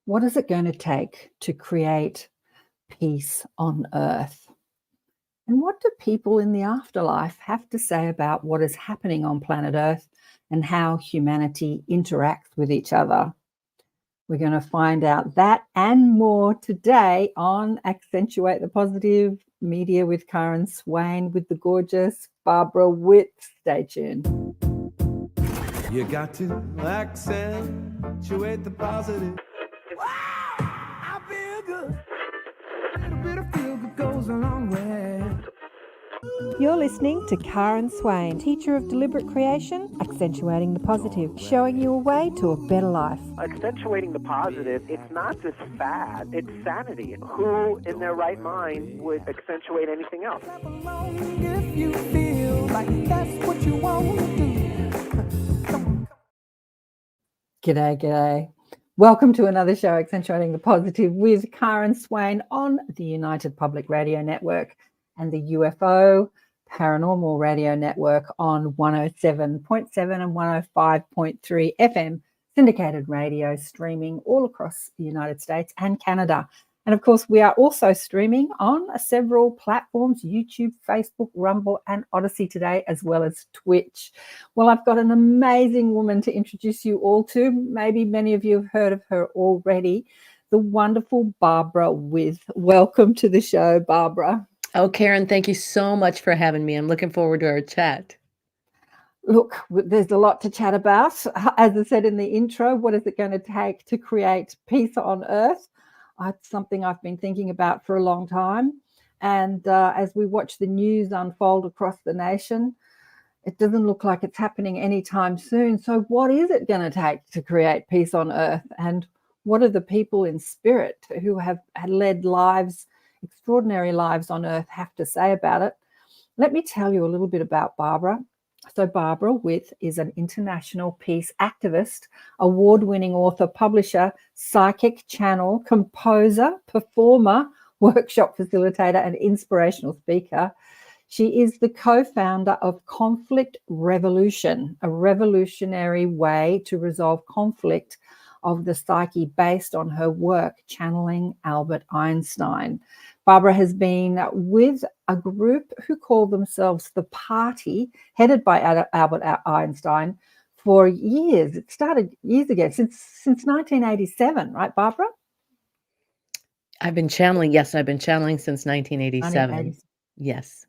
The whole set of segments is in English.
What is it going to take to create peace on Earth? And what do people in the afterlife have to say about what is happening on planet Earth and how humanity interacts with each other? We're going to find out that and more today on Accentuate the Positive Media with Karen Swain with the gorgeous Barbara Witt. Stay tuned. You got to accentuate the positive. Wow, I feel good. A little bit of feel good goes a long way. You're listening to Karen Swain, teacher of deliberate creation, accentuating the positive, showing you a way to a better life. Accentuating the positive, it's not just fad, it's sanity. Who in their right mind would accentuate anything else? Clap along if you feel like that's what you want to do. G'day. Welcome to another show, Accentuating the Positive with Karen Swain on the United Public Radio Network and the UFO Paranormal Radio Network on 107.7 and 105.3 FM, syndicated radio streaming all across the United States and Canada. And of course, we are also streaming on several platforms, YouTube, Facebook, Rumble, and Odyssey today, as well as Twitch. Well, I've got an amazing woman to introduce you all to. Maybe many of you have heard of her already, the wonderful Barbara Witt. Welcome to the show, Barbara. Oh, Karen, thank you so much for having me. I'm looking forward to our chat. Look, there's a lot to chat about. As I said in the intro, what is it going to take to create peace on Earth? It's something I've been thinking about for a long time. And as we watch the news unfold across the nation, it doesn't look like it's happening anytime soon. So what is it going to take to create peace on Earth? And what are the people in spirit who have led lives, extraordinary lives on Earth, have to say about it? Let me tell you a little bit about Barbara. So Barbara Witt is an international peace activist, award-winning author, publisher, psychic channel, composer, performer, workshop facilitator, and inspirational speaker. She is the co-founder of Conflict Revolution, a revolutionary way to resolve conflict of the psyche based on her work channeling Albert Einstein. Barbara has been with a group who call themselves The Party, headed by Albert Einstein, for years. It started years ago, since 1987, right, Barbara? I've been channeling since 1987. Yes.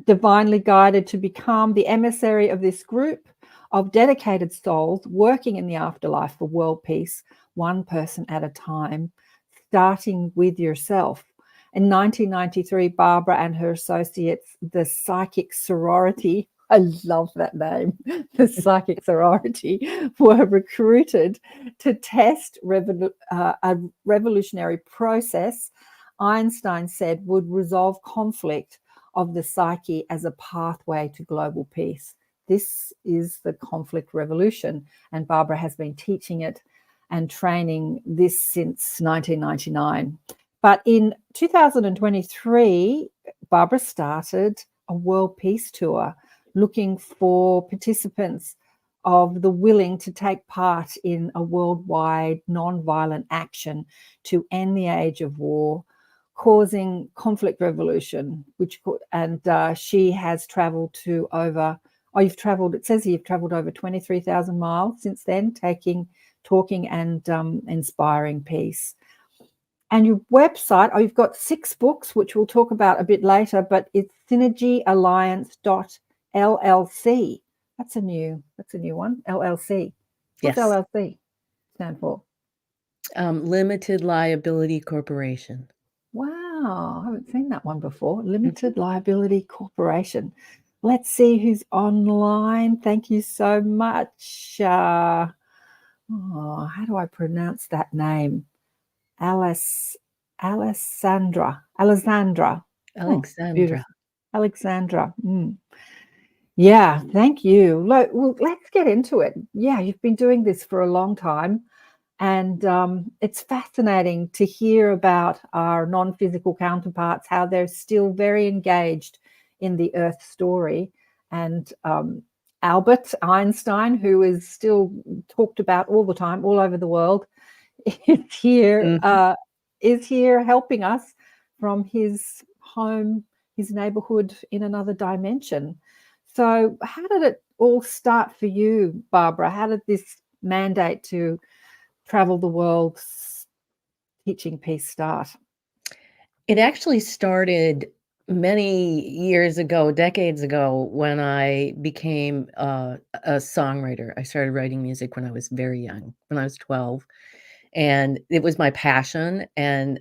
Divinely guided to become the emissary of this group of dedicated souls working in the afterlife for world peace, one person at a time, starting with yourself. In 1993, Barbara and her associates, the Psychic Sorority, I love that name, the Psychic Sorority, were recruited to test a revolutionary process Einstein said would resolve conflict of the psyche as a pathway to global peace. This is the conflict revolution, and Barbara has been teaching it and training this since 1999. But in 2023, Barbara started a world peace tour looking for participants of the willing to take part in a worldwide non-violent action to end the age of war, causing conflict revolution, she has traveled to over, it says you've traveled over 23,000 miles since then, talking and inspiring peace. And your website, you've got 6 books, which we'll talk about a bit later, but it's synergyalliance.llc. That's a new one, LLC. What's Yes. LLC stand for? Limited Liability Corporation. Wow, I haven't seen that one before. Limited Liability Corporation. Let's see who's online. Thank you so much. How do I pronounce that name? Alexandra. Alexandra. Alexandra. Yeah, thank you. Well, let's get into it. Yeah, you've been doing this for a long time, and it's fascinating to hear about our non-physical counterparts, how they're still very engaged in the Earth story. And Albert Einstein, who is still talked about all the time, all over the world, is here Mhm. is here helping us from his home, his neighborhood in another dimension. So how did it all start for you, Barbara? How did this mandate to travel the world teaching peace start? It actually started many years ago, decades ago, when I became a songwriter. I started writing music when I was very young, when I was 12, and it was my passion. And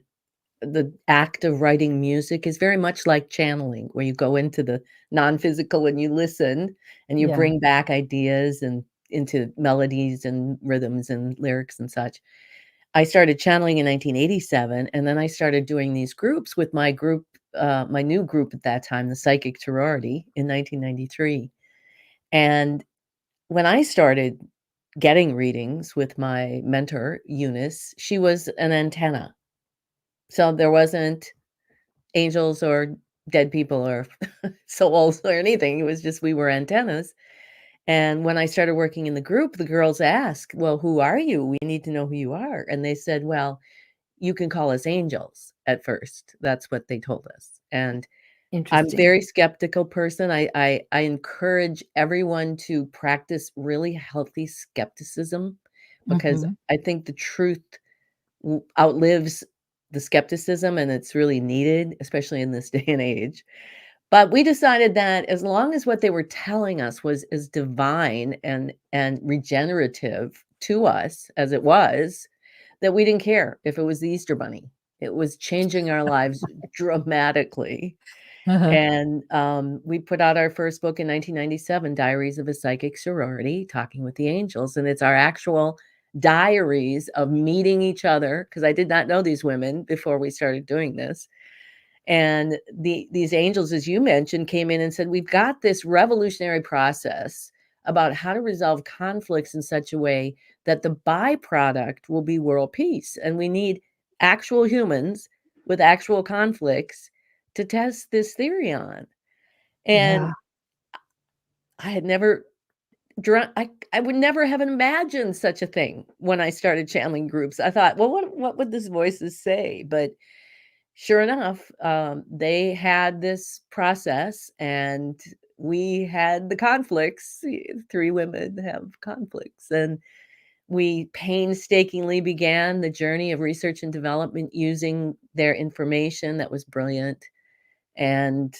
the act of writing music is very much like channeling, where you go into the non-physical and you listen and you Yeah. bring back ideas and into melodies and rhythms and lyrics and such. I started channeling in 1987, and then I started doing these groups with my group, my new group at that time, the Psychic Sorority, in 1993. And when I started getting readings with my mentor, Eunice, she was an antenna. So there wasn't angels or dead people or souls or anything. It was just we were antennas. And when I started working in the group, the girls asked, "Well, who are you? We need to know who you are." And they said, "Well, you can call us angels at first." That's what they told us. And I'm a Interesting. very skeptical person. I encourage everyone to practice really healthy skepticism because Hmm. I think the truth outlives the skepticism and it's really needed, especially in this day and age. But we decided that as long as what they were telling us was as divine and regenerative to us as it was, that we didn't care if it was the Easter Bunny. It was changing our lives dramatically. And we put out our first book in 1997, Diaries of a Psychic Sorority, Talking with the Angels. And it's our actual diaries of meeting each other, because I did not know these women before we started doing this. And these angels, as you mentioned, came in and said, we've got this revolutionary process about how to resolve conflicts in such a way that the byproduct will be world peace. And we need actual humans with actual conflicts to test this theory on. And Yeah. I had never I would never have imagined such a thing when I started channeling groups. I thought, well, what would these voices say? But sure enough, they had this process and we had the conflicts. 3 women have conflicts. And we painstakingly began the journey of research and development using their information that was brilliant and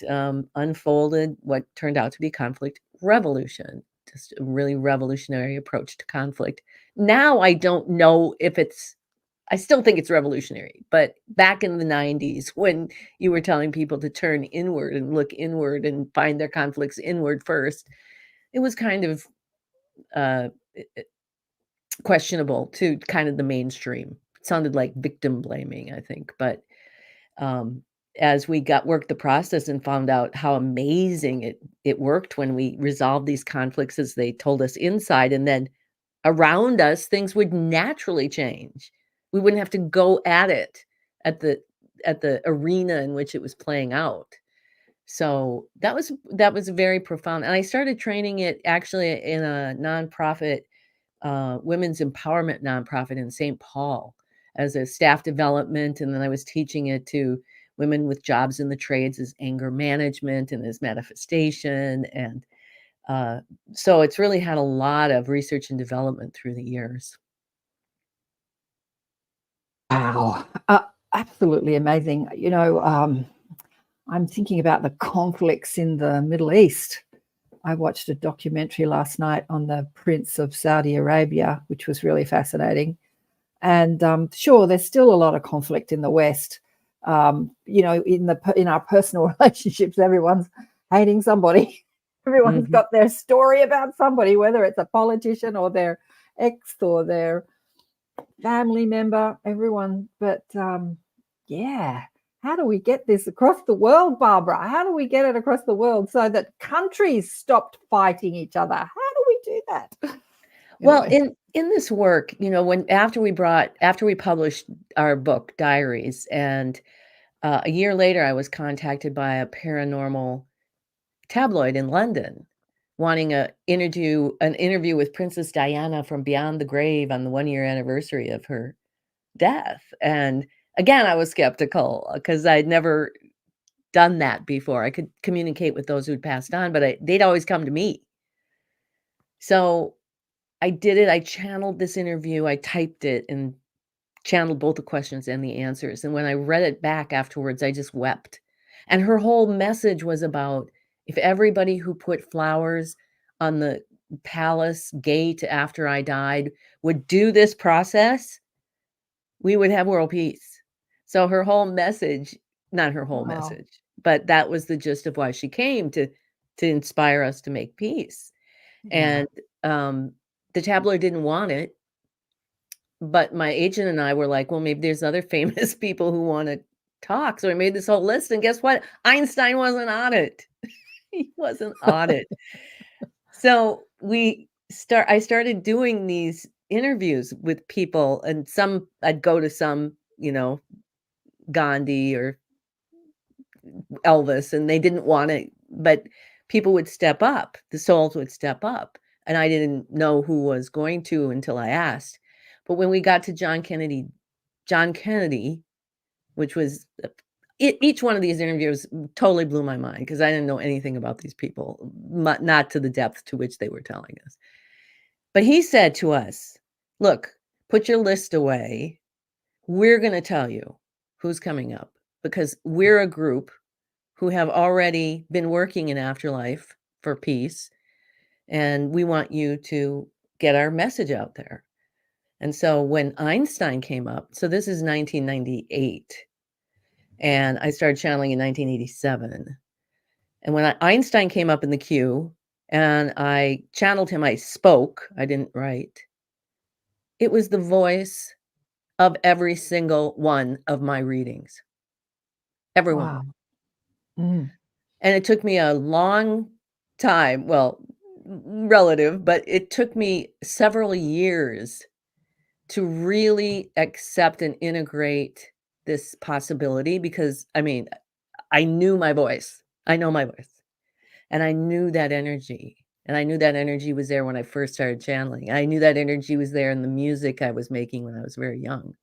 unfolded what turned out to be conflict revolution, just a really revolutionary approach to conflict. Now I don't know if I still think it's revolutionary, but back in the 90s when you were telling people to turn inward and look inward and find their conflicts inward first, it was kind of uh, questionable to kind of the mainstream. It sounded like victim blaming, I think, but um, as we worked the process and found out how amazing it worked when we resolved these conflicts as they told us inside, and then around us, things would naturally change. We wouldn't have to go at it at the arena in which it was playing out. So that was very profound. And I started training it actually in a nonprofit, women's empowerment nonprofit in St. Paul as a staff development. And then I was teaching it to women with jobs in the trades as anger management and as manifestation. And uh, so it's really had a lot of research and development through the years. Wow. Absolutely amazing. I'm thinking about the conflicts in the Middle East. I watched a documentary last night on the Prince of Saudi Arabia, which was really fascinating. And sure, there's still a lot of conflict in the West. In our personal relationships, everyone's hating somebody. Everyone's Mhm. got their story about somebody, whether it's a politician or their ex or their family member, everyone. But yeah, how do we get this across the world, Barbara? How do we get it across the world so that countries stopped fighting each other? How do we do that? Well, Anyway. in this work, when after we published our book, Diaries, and a year later, I was contacted by a paranormal tabloid in London wanting an interview with Princess Diana from Beyond the Grave on the 1-year anniversary of her death. And again, I was skeptical because I'd never done that before. I could communicate with those who'd passed on, but they'd always come to me. So I did it. I channeled this interview. I typed it and channeled both the questions and the answers. And when I read it back afterwards, I just wept. And her whole message was about if everybody who put flowers on the palace gate after I died would do this process, we would have world peace. So her whole message, not her whole Wow. message, but that was the gist of why she came to inspire us to make peace. Yeah. And the tabloid didn't want it, but my agent and I were like, well, maybe there's other famous people who want to talk. So I made this whole list, and guess what? Einstein wasn't on it. He wasn't on it. So I started doing these interviews with people, and I'd go to some, Gandhi or Elvis, and they didn't want it, but people would step up, the souls would step up. And I didn't know who was going to until I asked. But when we got to John Kennedy, which was each one of these interviews totally blew my mind because I didn't know anything about these people, not to the depth to which they were telling us. But he said to us, look, put your list away. We're going to tell you who's coming up because we're a group who have already been working in afterlife for peace. And we want you to get our message out there. And so when Einstein came up, so this is 1998, and I started channeling in 1987. And when Einstein came up in the queue and I channeled him, I spoke, I didn't write. It was the voice of every single one of my readings. Everyone. Wow. Mm. And it took me a long time, well, relative, but it took me several years to really accept and integrate this possibility because, I knew my voice. I know my voice. And I knew that energy. And I knew that energy was there when I first started channeling. I knew that energy was there in the music I was making when I was very young.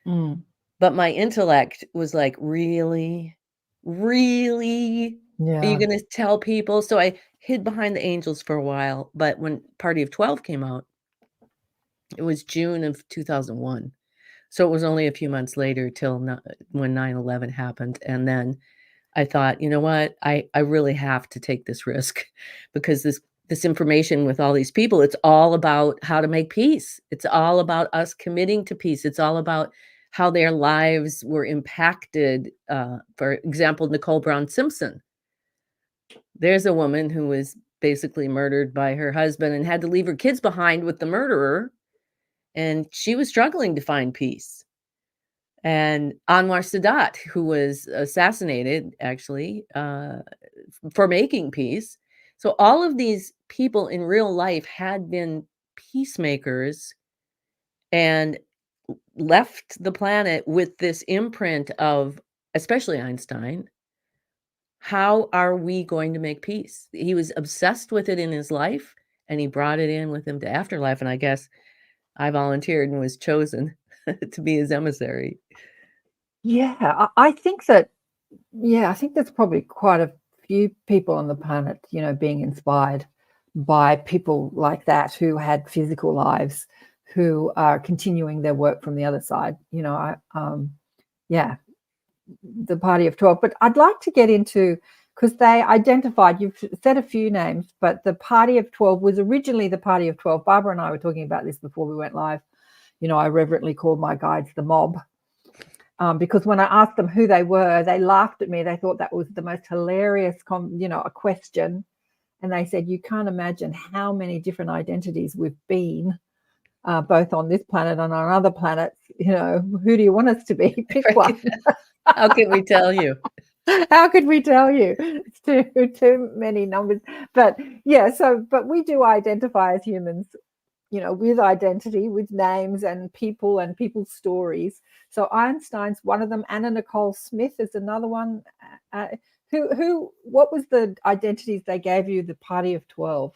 Mm. But my intellect was like, really? Really? Are you Yeah. going to tell people? So I hid behind the angels for a while. But when Party of 12 came out, it was June of 2001. So it was only a few months later when 9/11 happened. And then I thought, you know what? I really have to take this risk because this information with all these people, it's all about how to make peace. It's all about us committing to peace. It's all about how their lives were impacted. For example, Nicole Brown Simpson. There's a woman who was basically murdered by her husband and had to leave her kids behind with the murderer. And she was struggling to find peace. And Anwar Sadat, who was assassinated, actually, for making peace. So all of these people in real life had been peacemakers and left the planet with this imprint of, especially Einstein, how are we going to make peace? He was obsessed with it in his life, and he brought it in with him to afterlife. And I guess I volunteered and was chosen to be his emissary. Yeah, I think that, I think there's probably quite a few people on the planet, being inspired by people like that who had physical lives, who are continuing their work from the other side. The Party of 12. But I'd like to get into, because they identified, you've said a few names, but the Party of 12 was originally the Party of 12. Barbara and I were talking about this before we went live. I reverently called my guides the mob. Because when I asked them who they were, they laughed at me. They thought that was the most hilarious, a question. And they said, you can't imagine how many different identities we've been, both on this planet and on other planets. Who do you want us to be? Pick one. How can we tell you? How could we tell you? It's too many numbers. But but we do identify as humans, with identity, with names and people's stories. So Einstein's one of them. Anna Nicole Smith is another one. What was the identities they gave you, the Party of 12?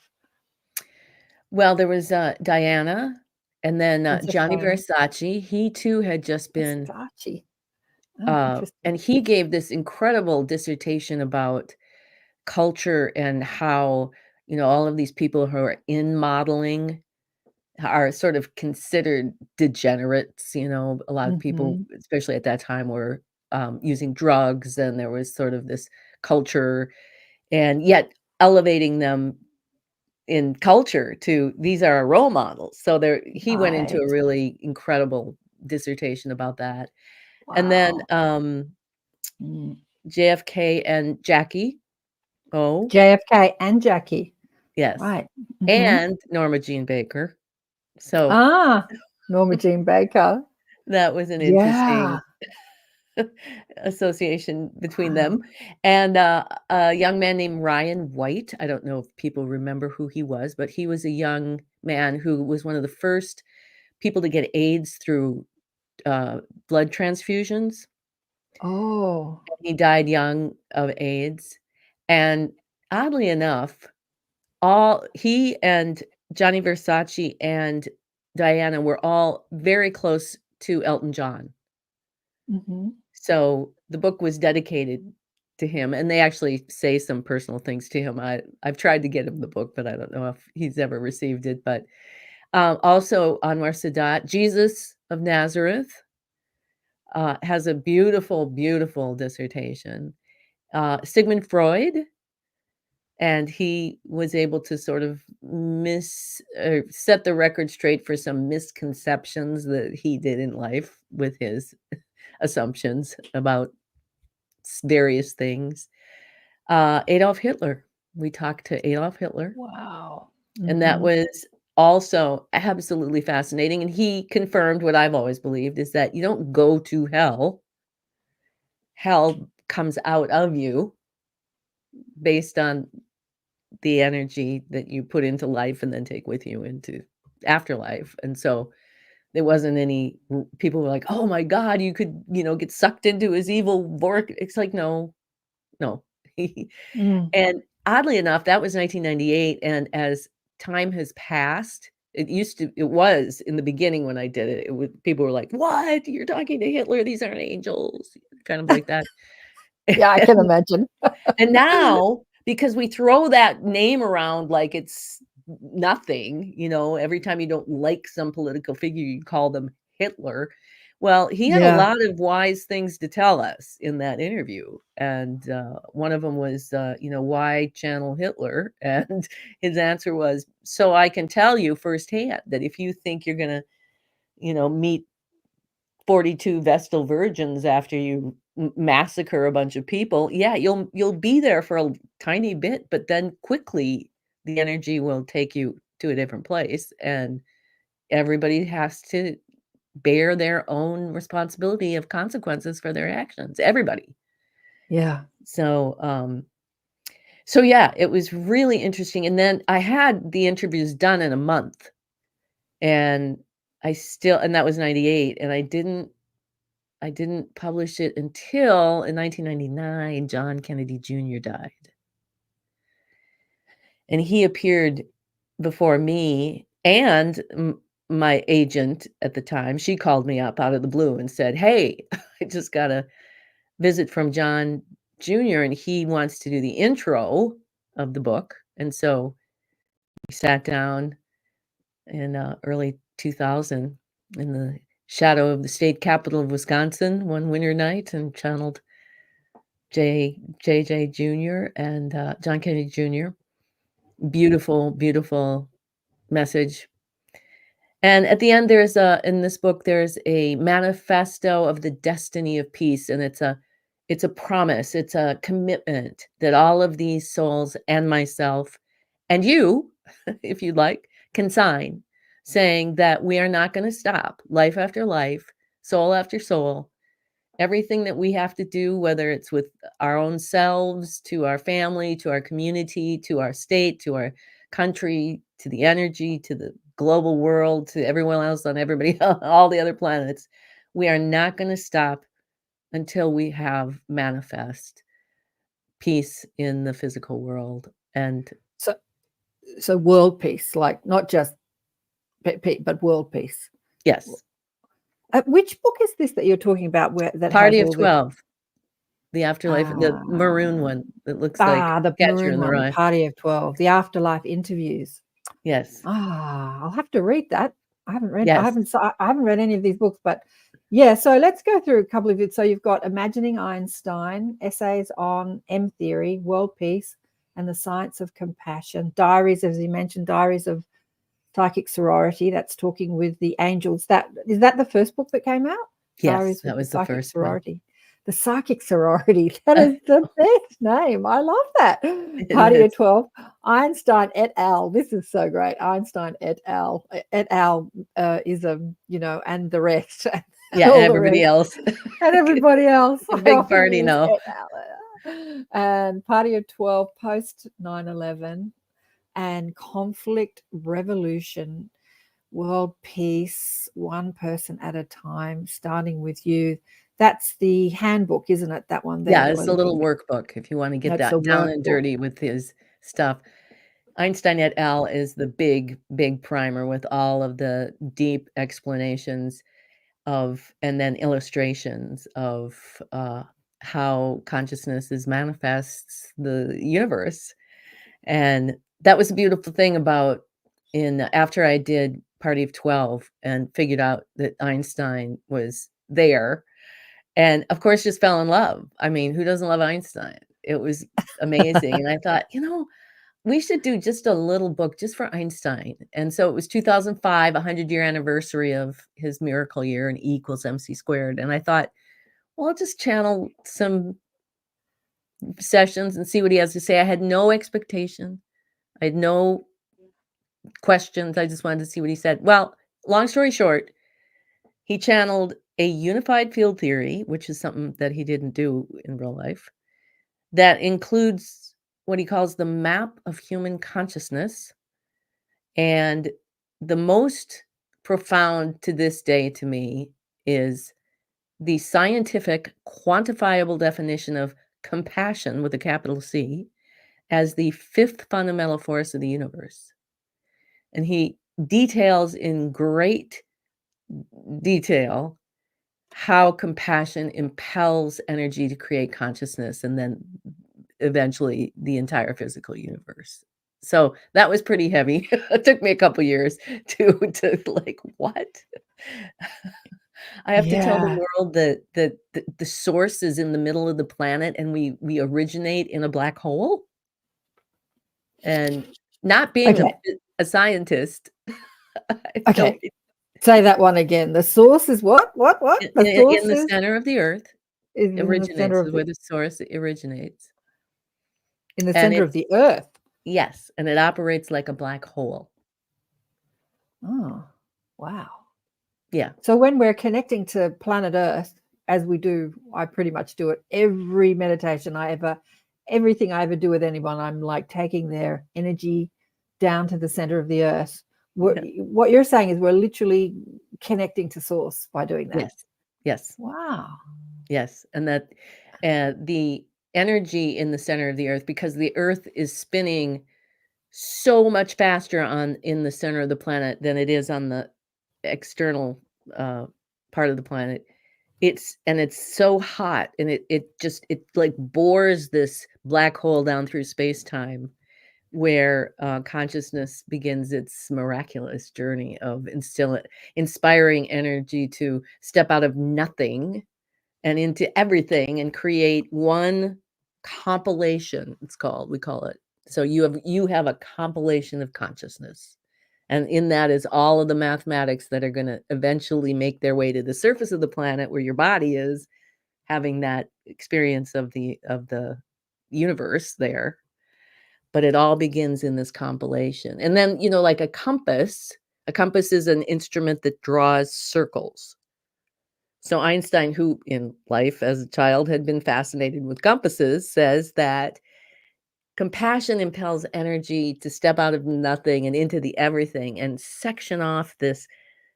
Well, there was Diana, And then That's a Gianni shame. Versace, he too had just been, Versace. Oh, interesting. and he gave this incredible dissertation about culture and how, all of these people who are in modeling are sort of considered degenerates. A lot of people, Mhm. especially at that time, were using drugs, and there was sort of this culture, and yet elevating them in culture to these are our role models. So he went into a Right. really incredible dissertation about that. And then Wow. Mm. JFK and Jackie O, JFK and Jackie. yes, Right. Mhm. and Norma Jean Baker. So Ah, Norma Jean Baker. that was an Yeah. interesting association between Wow. them. And a young man named Ryan White. I don't know if people remember who he was, but he was a young man who was one of the first people to get AIDS through blood transfusions. Oh. He died young of AIDS. And oddly enough, all he and Johnny Versace and Diana were all very close to Elton John. Mhm. So the book was dedicated to him, and they actually say some personal things to him. I've tried to get him the book, but I don't know if he's ever received it. But also Anwar Sadat, Jesus of Nazareth, has a beautiful, beautiful dissertation. Sigmund Freud, and he was able to sort of set the record straight for some misconceptions that he did in life with his assumptions about various things. Adolf Hitler. We talked to Adolf Hitler, Wow. and that Mhm. was also absolutely fascinating. And he confirmed what I've always believed is that you don't go to hell. Hell comes out of you based on the energy that you put into life and then take with you into afterlife. And so there wasn't any people were like, "Oh my God, you could, get sucked into his evil vork." It's like, no, no. Mm. And oddly enough, that was 1998, and as time has passed, it was in the beginning when I did it, people were like, "What? You're talking to Hitler, these aren't angels." Kind of like that. Yeah, I can imagine. And now, because we throw that name around like it's nothing, every time you don't like some political figure, you call them Hitler. Well, he had a Yeah. lot of wise things to tell us in that interview. And one of them was, why channel Hitler? And his answer was, so I can tell you firsthand that if you think you're going to, meet 42 Vestal virgins after you massacre a bunch of people, yeah, you'll be there for a tiny bit, but then quickly the energy will take you to a different place, and everybody has to bear their own responsibility of consequences for their actions. Everybody. Yeah. So yeah, it was really interesting. And then I had the interviews done in a month, and and that was 98, and I didn't publish it until in 1999, John Kennedy Jr. died. And he appeared before me and my agent at the time. She called me up out of the blue and said, "Hey, I just got a visit from John Jr. and he wants to do the intro of the book." And so we sat down in early 2000 in the shadow of the state capitol of Wisconsin one winter night and channeled JJ Jr. and John Kennedy Jr. Beautiful, beautiful message. And at the end, in this book, there's a manifesto of the destiny of peace. And it's a promise, it's a commitment that all of these souls and myself and you, if you'd like, can sign, saying that we are not going to stop life after life, soul after soul. Everything that we have to do, whether it's with our own selves, to our family, to our community, to our state, to our country, to the energy, to the global world, to everyone else on everybody, all the other planets, we are not going to stop until we have manifest peace in the physical world. And So world peace, like not just but world peace. Yes. Which book is this that you're talking about that Party has of all 12. The afterlife, the maroon one that looks like the Catcher maroon in the one, the Rye. Party of 12, the afterlife interviews. Yes. I'll have to read that. I haven't read Yes. I haven't read any of these books, but yeah, so let's go through a couple of it. So you've got Imagining Einstein, Essays on M Theory, World Peace, and the Science of Compassion, Diaries, as you mentioned, Diaries of Psychic Sorority, that's talking with the angels. Is that the first book that came out? Yes, Diaries that with was the Psychic first one. Sorority. The Psychic Sorority. That is the best name. I love that. Party is. of 12. Einstein et al. This is so great. Einstein et al. Et al. Is and the rest. Yeah, all and the everybody rest. else. And everybody else. A I big often party use now. et al. And Party of 12 post 9/11 and Conflict Revolution, World Peace, One Person at a Time, Starting with You. That's the handbook, isn't it? That one there. Yeah, that it's we're a little looking at. workbook if you want to get That's that a down and workbook. dirty with his stuff. Einstein et al. Is the big primer with all of the deep explanations and then illustrations of how consciousness manifests the universe. And that was a beautiful thing about after I did Party of 12 and figured out that Einstein was there, and of course just fell in love. I mean, who doesn't love Einstein? It was amazing. And I thought, we should do just a little book just for Einstein. And so it was 2005, 100-year anniversary of his miracle year, and E equals MC squared. And I thought, well, I'll just channel some sessions and see what he has to say. I had no expectation. I had no questions. I just wanted to see what he said. Well, long story short, he channeled a unified field theory, which is something that he didn't do in real life, that includes what he calls the map of human consciousness. And the most profound to this day to me is the scientific quantifiable definition of compassion with a capital C as the fifth fundamental force of the universe. And he details in great detail how compassion impels energy to create consciousness and then eventually the entire physical universe. So that was pretty heavy. It took me a couple years to like, what? I have to tell the world that the source is in the middle of the planet and we originate in a black hole. And not being a scientist. Okay. Say that one again. The source is what? The source in the center of the earth. Is Originates is where the source originates. In the center of the earth. Yes, and it operates like a black hole. Oh, wow. Yeah. So when we're connecting to planet Earth, as we do, I pretty much do it every meditation everything I ever do with anyone, I'm like taking their energy down to the center of the earth. What you're saying is we're literally connecting to source by doing that. Yes. Wow. Yes, and that the energy in the center of the earth, because the earth is spinning so much faster in the center of the planet than it is on the external part of the planet. It's so hot, and it like bores this black hole down through space-time where consciousness begins its miraculous journey of inspiring energy to step out of nothing and into everything and create one compilation. We call it. So you have a compilation of consciousness. And in that is all of the mathematics that are going to eventually make their way to the surface of the planet where your body is having that experience of the universe there. But it all begins in this compilation. And then, like a compass is an instrument that draws circles. So Einstein, who in life as a child had been fascinated with compasses, says that compassion impels energy to step out of nothing and into the everything and section off this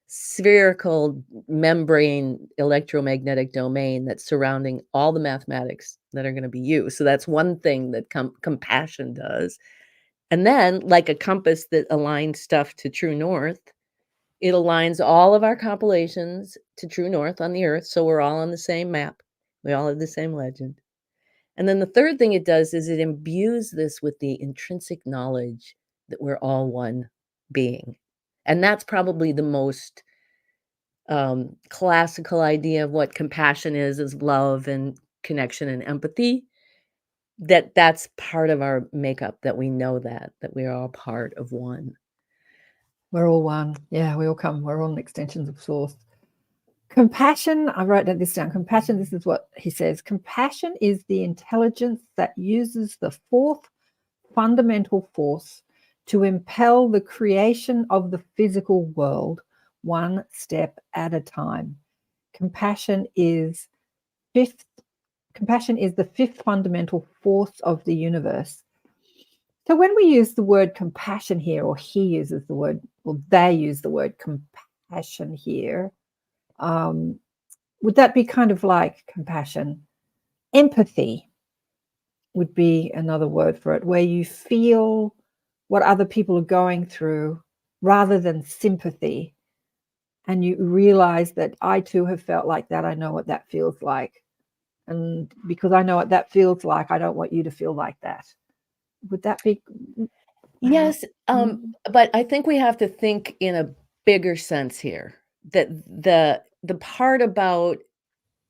spherical membrane electromagnetic domain that's surrounding all the mathematics that are going to be used. So that's one thing that compassion does. And then, like a compass that aligns stuff to true north, It aligns all of our compilations to true north on the earth, so we're all on the same map. We all have the same legend. And then the third thing it does is it imbues this with the intrinsic knowledge that we're all one being. And that's probably the most classical idea of what compassion is love and connection and empathy. That's part of our makeup, that we know that we're all part of one. We're all one. Yeah, we're all extensions of source. Compassion, I wrote this down. Compassion, this is what he says. Compassion is the intelligence that uses the fourth fundamental force to impel the creation of the physical world one step at a time. Compassion is the fifth fundamental force of the universe. So when we use the word compassion here, or he uses the word, or they use the word compassion here, would that be kind of like compassion? Empathy would be another word for it, where you feel what other people are going through rather than sympathy. And you realize that I too have felt like that. I know what that feels like. And because I know what that feels like, I don't want you to feel like that. Would that be? Yes, but I think we have to think in a bigger sense here, that the part about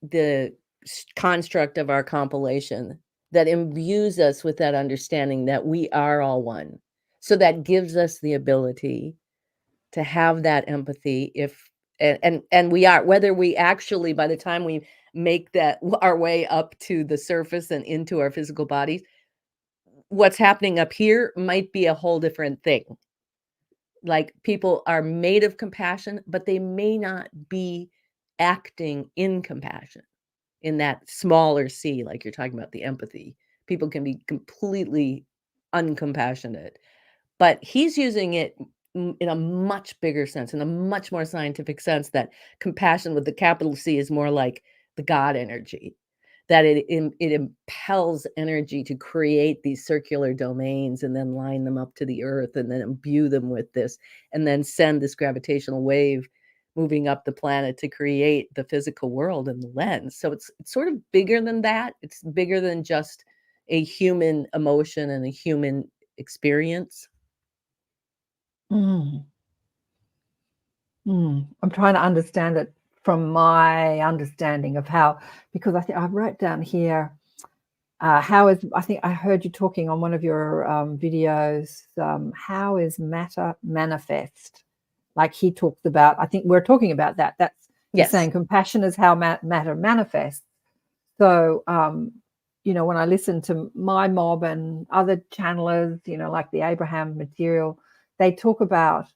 the construct of our compilation that imbues us with that understanding that we are all one. So that gives us the ability to have that empathy and we are, whether we actually, by the time we make that our way up to the surface and into our physical bodies, what's happening up here might be a whole different thing. Like, people are made of compassion, but they may not be acting in compassion in that smaller C, like you're talking about the empathy. People can be completely uncompassionate, but he's using it in a much bigger sense, in a much more scientific sense, that compassion with the capital C is more like the God energy, that it impels energy to create these circular domains and then line them up to the earth and then imbue them with this and then send this gravitational wave moving up the planet to create the physical world and the lens. So it's sort of bigger than that. It's bigger than just a human emotion and a human experience. I'm trying to understand it from my understanding of how, because I wrote down here, I think I heard you talking on one of your videos, how is matter manifest? Like he talks about, I think we're talking about that. That's Yes. saying compassion is how matter manifests. So, when I listen to my mob and other channelers, like the Abraham material, they talk about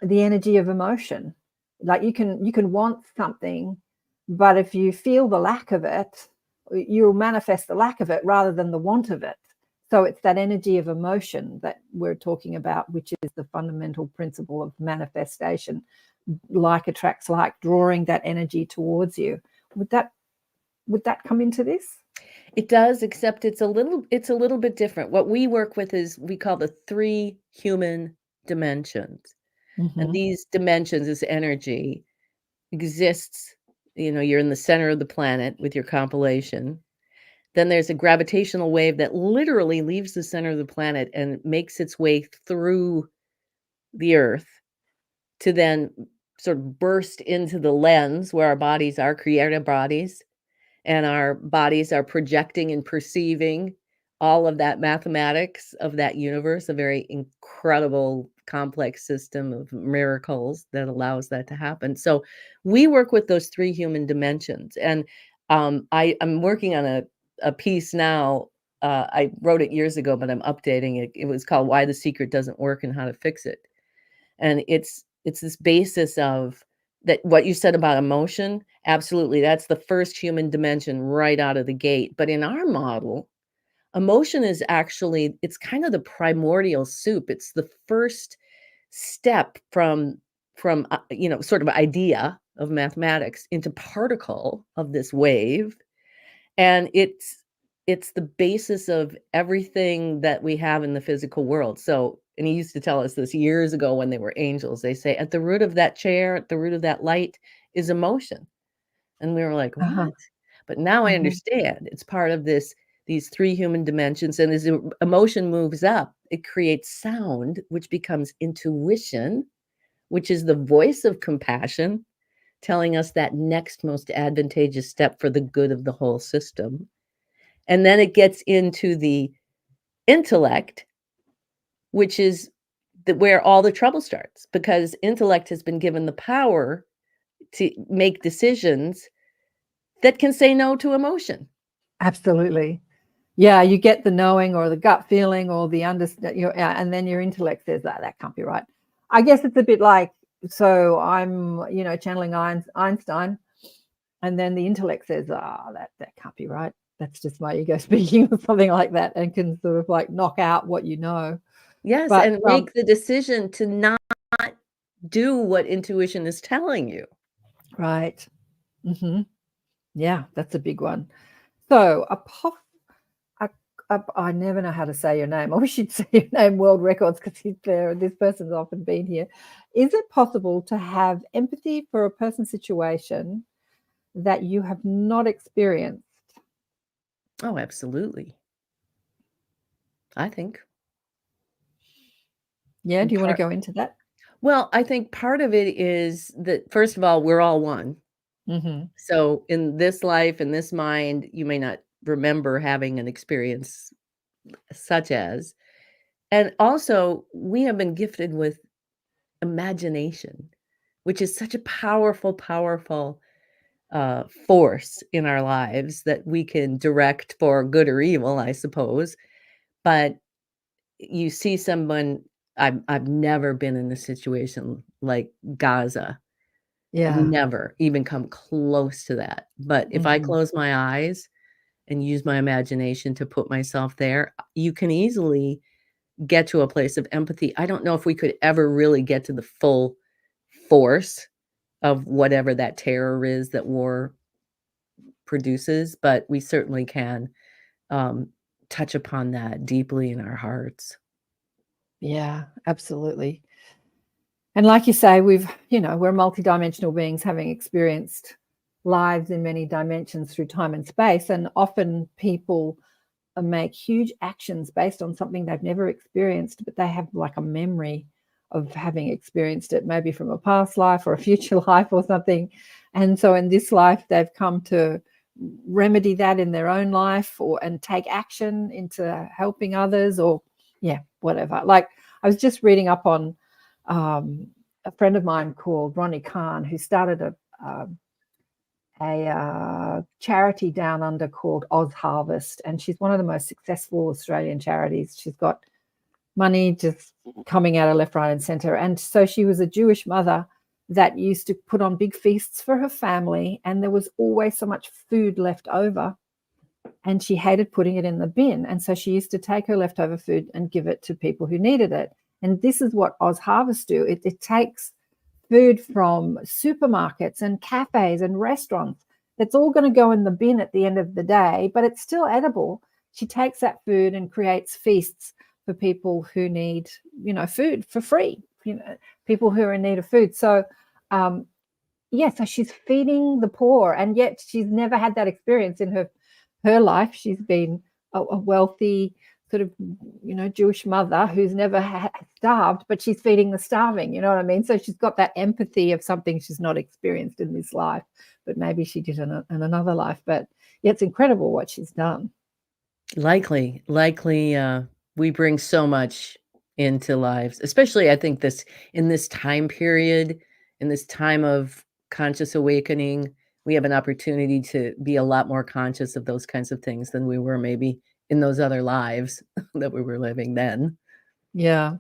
the energy of emotion. Like you can want something, but if you feel the lack of it, you'll manifest the lack of it rather than the want of it. So it's that energy of emotion that we're talking about, which is the fundamental principle of manifestation. Like attracts like, drawing that energy towards you. Would that come into this? It does, except it's a little bit different. What we work with is, we call the 3 human dimensions. And these dimensions, this energy exists, you're in the center of the planet with your compilation. Then there's a gravitational wave that literally leaves the center of the planet and makes its way through the earth to then sort of burst into the lens where our bodies are, creative bodies, and our bodies are projecting and perceiving all of that mathematics of that universe, a very incredible, complex system of miracles that allows that to happen. So we work with those 3 human dimensions. And I'm working on a piece now. I wrote it years ago, but I'm updating it. It was called Why the Secret Doesn't Work and How to Fix It. And it's this basis of that, what you said about emotion, absolutely, that's the first human dimension right out of the gate. But in our model, emotion is actually, it's kind of the primordial soup. It's the first step from sort of idea of mathematics into particle of this wave. And it's the basis of everything that we have in the physical world. So and he used to tell us this years ago when they were angels. They say, at the root of that chair, at the root of that light is emotion. And we were like, what? Uh-huh. But now I Mhm. understand it's part of these 3 human dimensions. And as emotion moves up, it creates sound, which becomes intuition, which is the voice of compassion, telling us that next most advantageous step for the good of the whole system. And then it gets into the intellect, which is where all the trouble starts, because intellect has been given the power to make decisions that can say no to emotion. Absolutely. Yeah, you get the knowing or the gut feeling or the understand, and then your intellect says that can't be right. I guess it's a bit like, so I'm, channeling Einstein, and then the intellect says, that can't be right. That's just my ego speaking or something like that, and can sort of like knock out what you know. Yes, But and make the decision to not do what intuition is telling you. right. Yeah, that's a big one. So I never know how to say your name. I wish you'd say your name, World Records, because he's there. This person's often been here. Is it possible to have empathy for a person's situation that you have not experienced? Oh, absolutely. I think. Yeah, do you want to go into that? Well, I think part of it is that, first of all, we're all one. Mm-hmm. So in this life, in this mind, you may not remember having an experience such as. And also, we have been gifted with imagination, which is such a powerful, powerful force in our lives that we can direct for good or evil, I suppose. But you see someone, I've never been in a situation like Gaza. I've Yeah. never even come close to that. But if I Mm-hmm. close my eyes and use my imagination to put myself there, you can easily get to a place of empathy. I don't know if we could ever really get to the full force of whatever that terror is that war produces, but we certainly can touch upon that deeply in our hearts. Yeah, absolutely. And like you say, we're multidimensional beings having experienced lives in many dimensions through time and space. And often people make huge actions based on something they've never experienced, but they have like a memory of having experienced it, maybe from a past life or a future life or something. And so in this life, they've come to remedy that in their own life and take action into helping others, or whatever. Like I was just reading up on a friend of mine called Ronnie Khan, who started a charity down under called Oz Harvest, and she's one of the most successful Australian charities. She's got money just coming out of left, right, and centre. And so she was a Jewish mother that used to put on big feasts for her family, and there was always so much food left over, and she hated putting it in the bin. And so she used to take her leftover food and give it to people who needed it. And this is what Oz Harvest do. It takes food from supermarkets and cafes and restaurants that's all going to go in the bin at the end of the day, but it's still edible. She takes that food and creates feasts for people who need, food for free, people who are in need of food. So, so she's feeding the poor, and yet she's never had that experience in her life. She's been a wealthy sort of, Jewish mother who's never starved, but she's feeding the starving, you know what I mean? So she's got that empathy of something she's not experienced in this life, but maybe she did in another life. But it's incredible what she's done. Likely, we bring so much into lives, especially I think in this time period, in this time of conscious awakening, we have an opportunity to be a lot more conscious of those kinds of things than we were maybe in those other lives that we were living then. Yeah.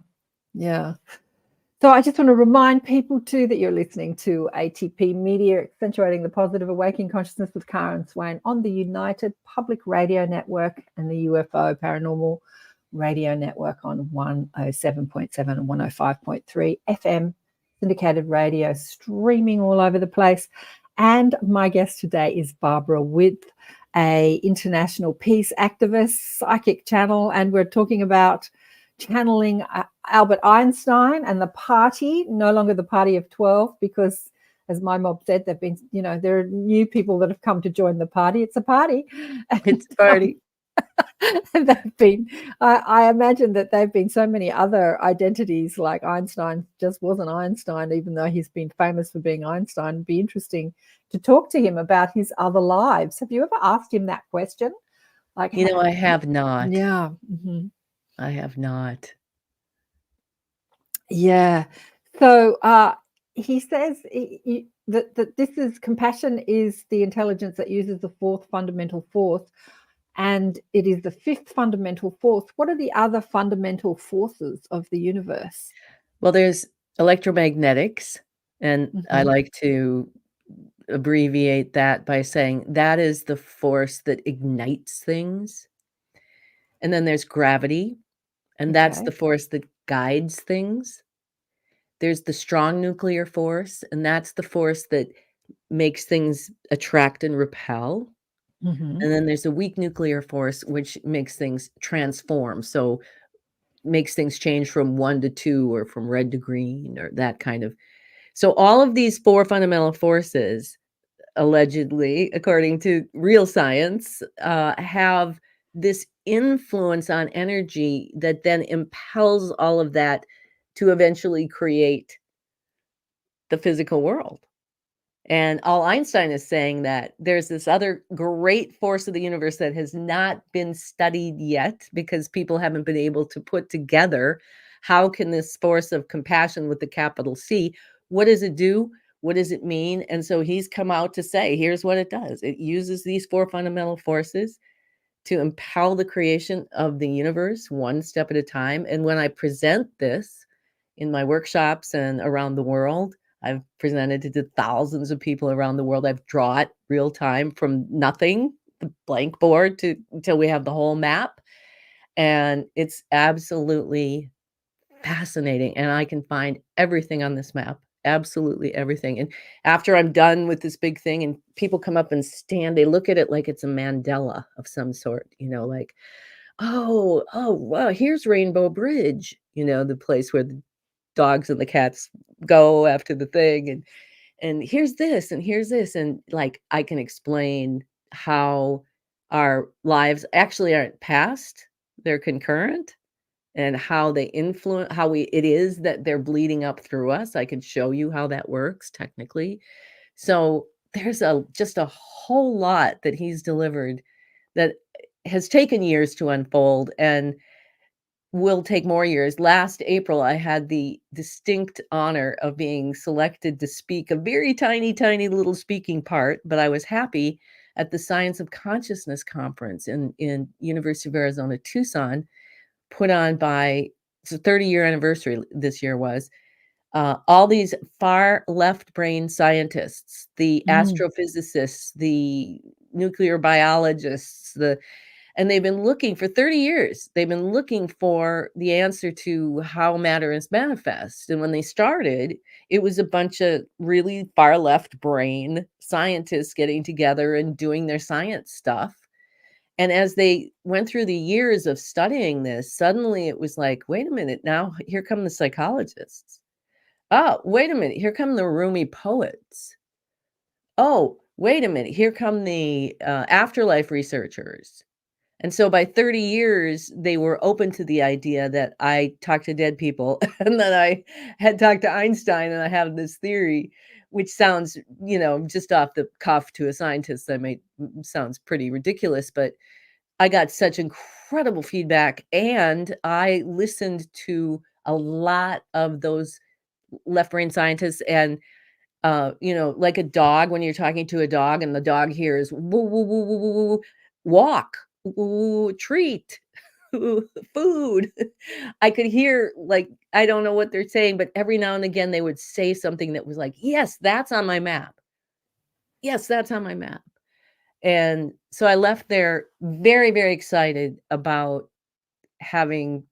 So I just want to remind people too that you're listening to ATP Media, Accentuating the Positive Awakening Consciousness with Karen Swain on the United Public Radio Network and the UFO Paranormal Radio Network on 107.7 and 105.3 FM syndicated radio, streaming all over the place. And my guest today is Barbara With, a international peace activist, psychic channel, and we're talking about channeling Albert Einstein and the party, no longer the party of 12, because as my mob said, they've been, there are new people that have come to join the party. It's a party. It's a party. They've been, I imagine that they've been so many other identities, like Einstein just wasn't Einstein, even though he's been famous for being Einstein. It'd be interesting to talk to him about his other lives. Have you ever asked him that question? Like, I have not. Yeah. Mm-hmm. I have not. Yeah. So he says that this is compassion is the intelligence that uses the fourth fundamental force, and it is the fifth fundamental force. What are the other fundamental forces of the universe? Well, there's electromagnetics, and I like to abbreviate that by saying that is the force that ignites things. And then there's gravity, and that's the force that guides things. There's the strong nuclear force, and that's the force that makes things attract and repel. And then there's a weak nuclear force, which makes things transform. So makes things change from 1 to 2 or from red to green or that kind of. So all of these 4 fundamental forces, allegedly, according to real science, have this influence on energy that then impels all of that to eventually create the physical world. And all Einstein is saying that there's this other great force of the universe that has not been studied yet because people haven't been able to put together how can this force of compassion with the capital C, what does it do? What does it mean? And so he's come out to say, here's what it does. It uses these 4 fundamental forces to impel the creation of the universe one step at a time. And when I present this in my workshops and around the world, I've presented it to thousands of people around the world. I've drawn it real time from nothing, the blank board, to until we have the whole map. And it's absolutely fascinating. And I can find everything on this map, absolutely everything. And after I'm done with this big thing and people come up and stand, they look at it like it's a mandala of some sort, like, oh, wow, here's Rainbow Bridge, the place where the dogs and the cats go after the thing, and here's this and here's this, and like I can explain how our lives actually aren't past, they're concurrent, and how they influence it is that they're bleeding up through us. I can show you how that works technically. So there's just a whole lot that he's delivered that has taken years to unfold and will take more years. Last April, I had the distinct honor of being selected to speak a very tiny, tiny little speaking part, but I was happy at the Science of Consciousness conference in University of Arizona, Tucson, put on by, it's a 30-year anniversary this year was, all these far left brain scientists, the astrophysicists, the nuclear biologists, and they've been looking for 30 years. They've been looking for the answer to how matter is manifest. And when they started, it was a bunch of really far left brain scientists getting together and doing their science stuff. And as they went through the years of studying this, suddenly it was like, wait a minute, now here come the psychologists. Oh, wait a minute, here come the Rumi poets. Oh, wait a minute, here come the afterlife researchers. And so by 30 years, they were open to the idea that I talked to dead people and that I had talked to Einstein and I have this theory, which sounds, just off the cuff to a scientist, sounds pretty ridiculous, but I got such incredible feedback, and I listened to a lot of those left brain scientists, and like a dog, when you're talking to a dog and the dog hears woo, woo, woo, woo, woo, woo, walk, woo, treat, food. I could hear, like, I don't know what they're saying, but every now and again they would say something that was like, yes, that's on my map. Yes, that's on my map. And so I left there very, very excited about having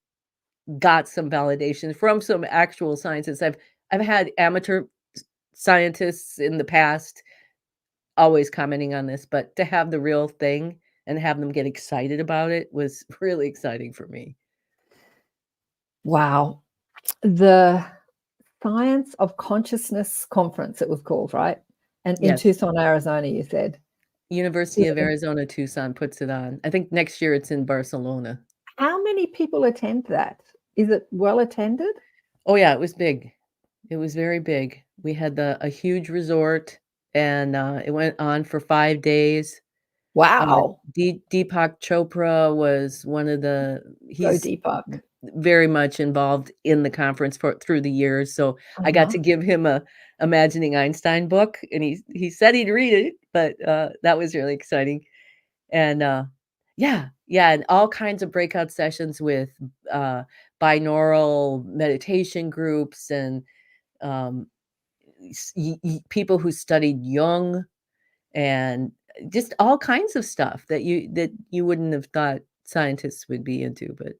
got some validation from some actual scientists. I've had amateur scientists in the past always commenting on this, but to have the real thing and have them get excited about it was really exciting for me. Wow. The Science of Consciousness Conference, it was called, right? And in Yes. Tucson, Arizona, you said. University of Yeah. Arizona, Tucson puts it on. I think next year it's in Barcelona. How many people attend that? Is it well attended? Oh, yeah, it was big. It was very big. We had a huge resort, and, it went on for 5 days. Wow. Deepak Chopra was one of the Go he's Deepak. very much involved in the conference through the years, so I got Uh-huh. to give him a Imagining Einstein book, and he said he'd read it, but, that was really exciting, and, yeah, and all kinds of breakout sessions with, uh, binaural meditation groups and, um, people who studied Jung and just all kinds of stuff that you wouldn't have thought scientists would be into, but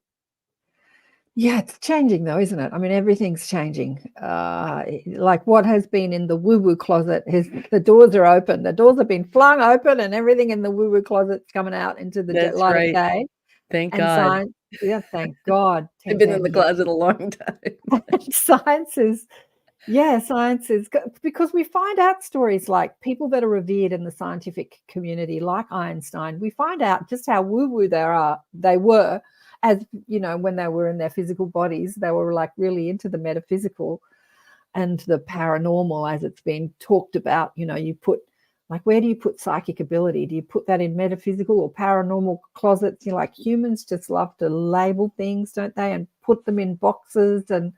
Yeah, it's changing though, isn't it? I mean, everything's changing. Like what has been in the woo-woo closet is the doors are open. The doors have been flung open and everything in the woo-woo closet's coming out into the that's light of right. day. Thank And God. science, yeah, thank God. I've 10, been in 10 the years. closet a long time. Science is, yeah, science is because we find out stories like people that are revered in the scientific community, like Einstein. We find out just how woo-woo they were, as you know, when they were in their physical bodies, they were like really into the metaphysical and the paranormal, as it's been talked about. You know, you put like, where do you put psychic ability? Do you put that in metaphysical or paranormal closets? You know, like humans just love to label things, don't they, and put them in boxes. And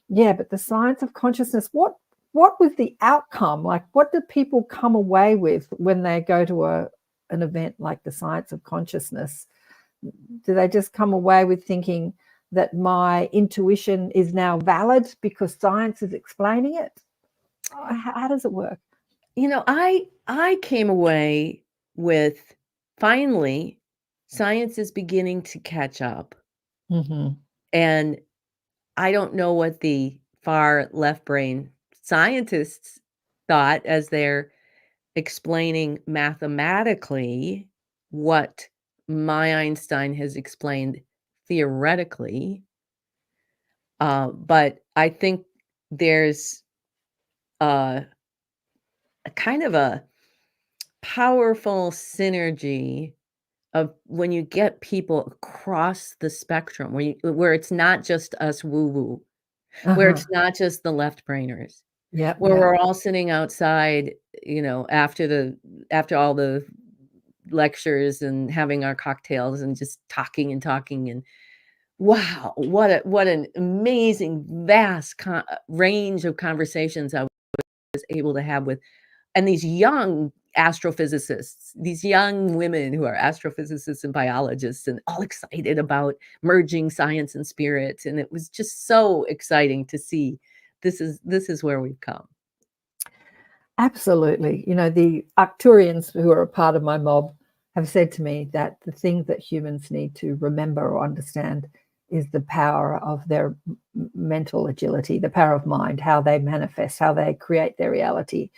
yeah, but the science of consciousness, what was the outcome? Like, what do people come away with when they go to an event like the science of consciousness? Do they just come away with thinking that my intuition is now valid because science is explaining it? How does it work? You know, I came away with finally science is beginning to catch up, Mm-hmm. and I don't know what the far left brain scientists thought as they're explaining mathematically what my Einstein has explained theoretically. But I think there's a kind of a powerful synergy of when you get people across the spectrum, where it's not just us woo-woo, where Uh-huh. it's not just the left brainers, Yep, where yep. we're all sitting outside, you know, after all the lectures and having our cocktails and just talking and talking and wow, what an amazing vast range of conversations I was able to have with and these young astrophysicists, these young women who are astrophysicists and biologists and all excited about merging science and spirit, and it was just so exciting to see this is where we've come. Absolutely. You know, the Arcturians who are a part of my mob have said to me that the thing that humans need to remember or understand is the power of their mental agility, the power of mind, how they manifest, how they create their reality.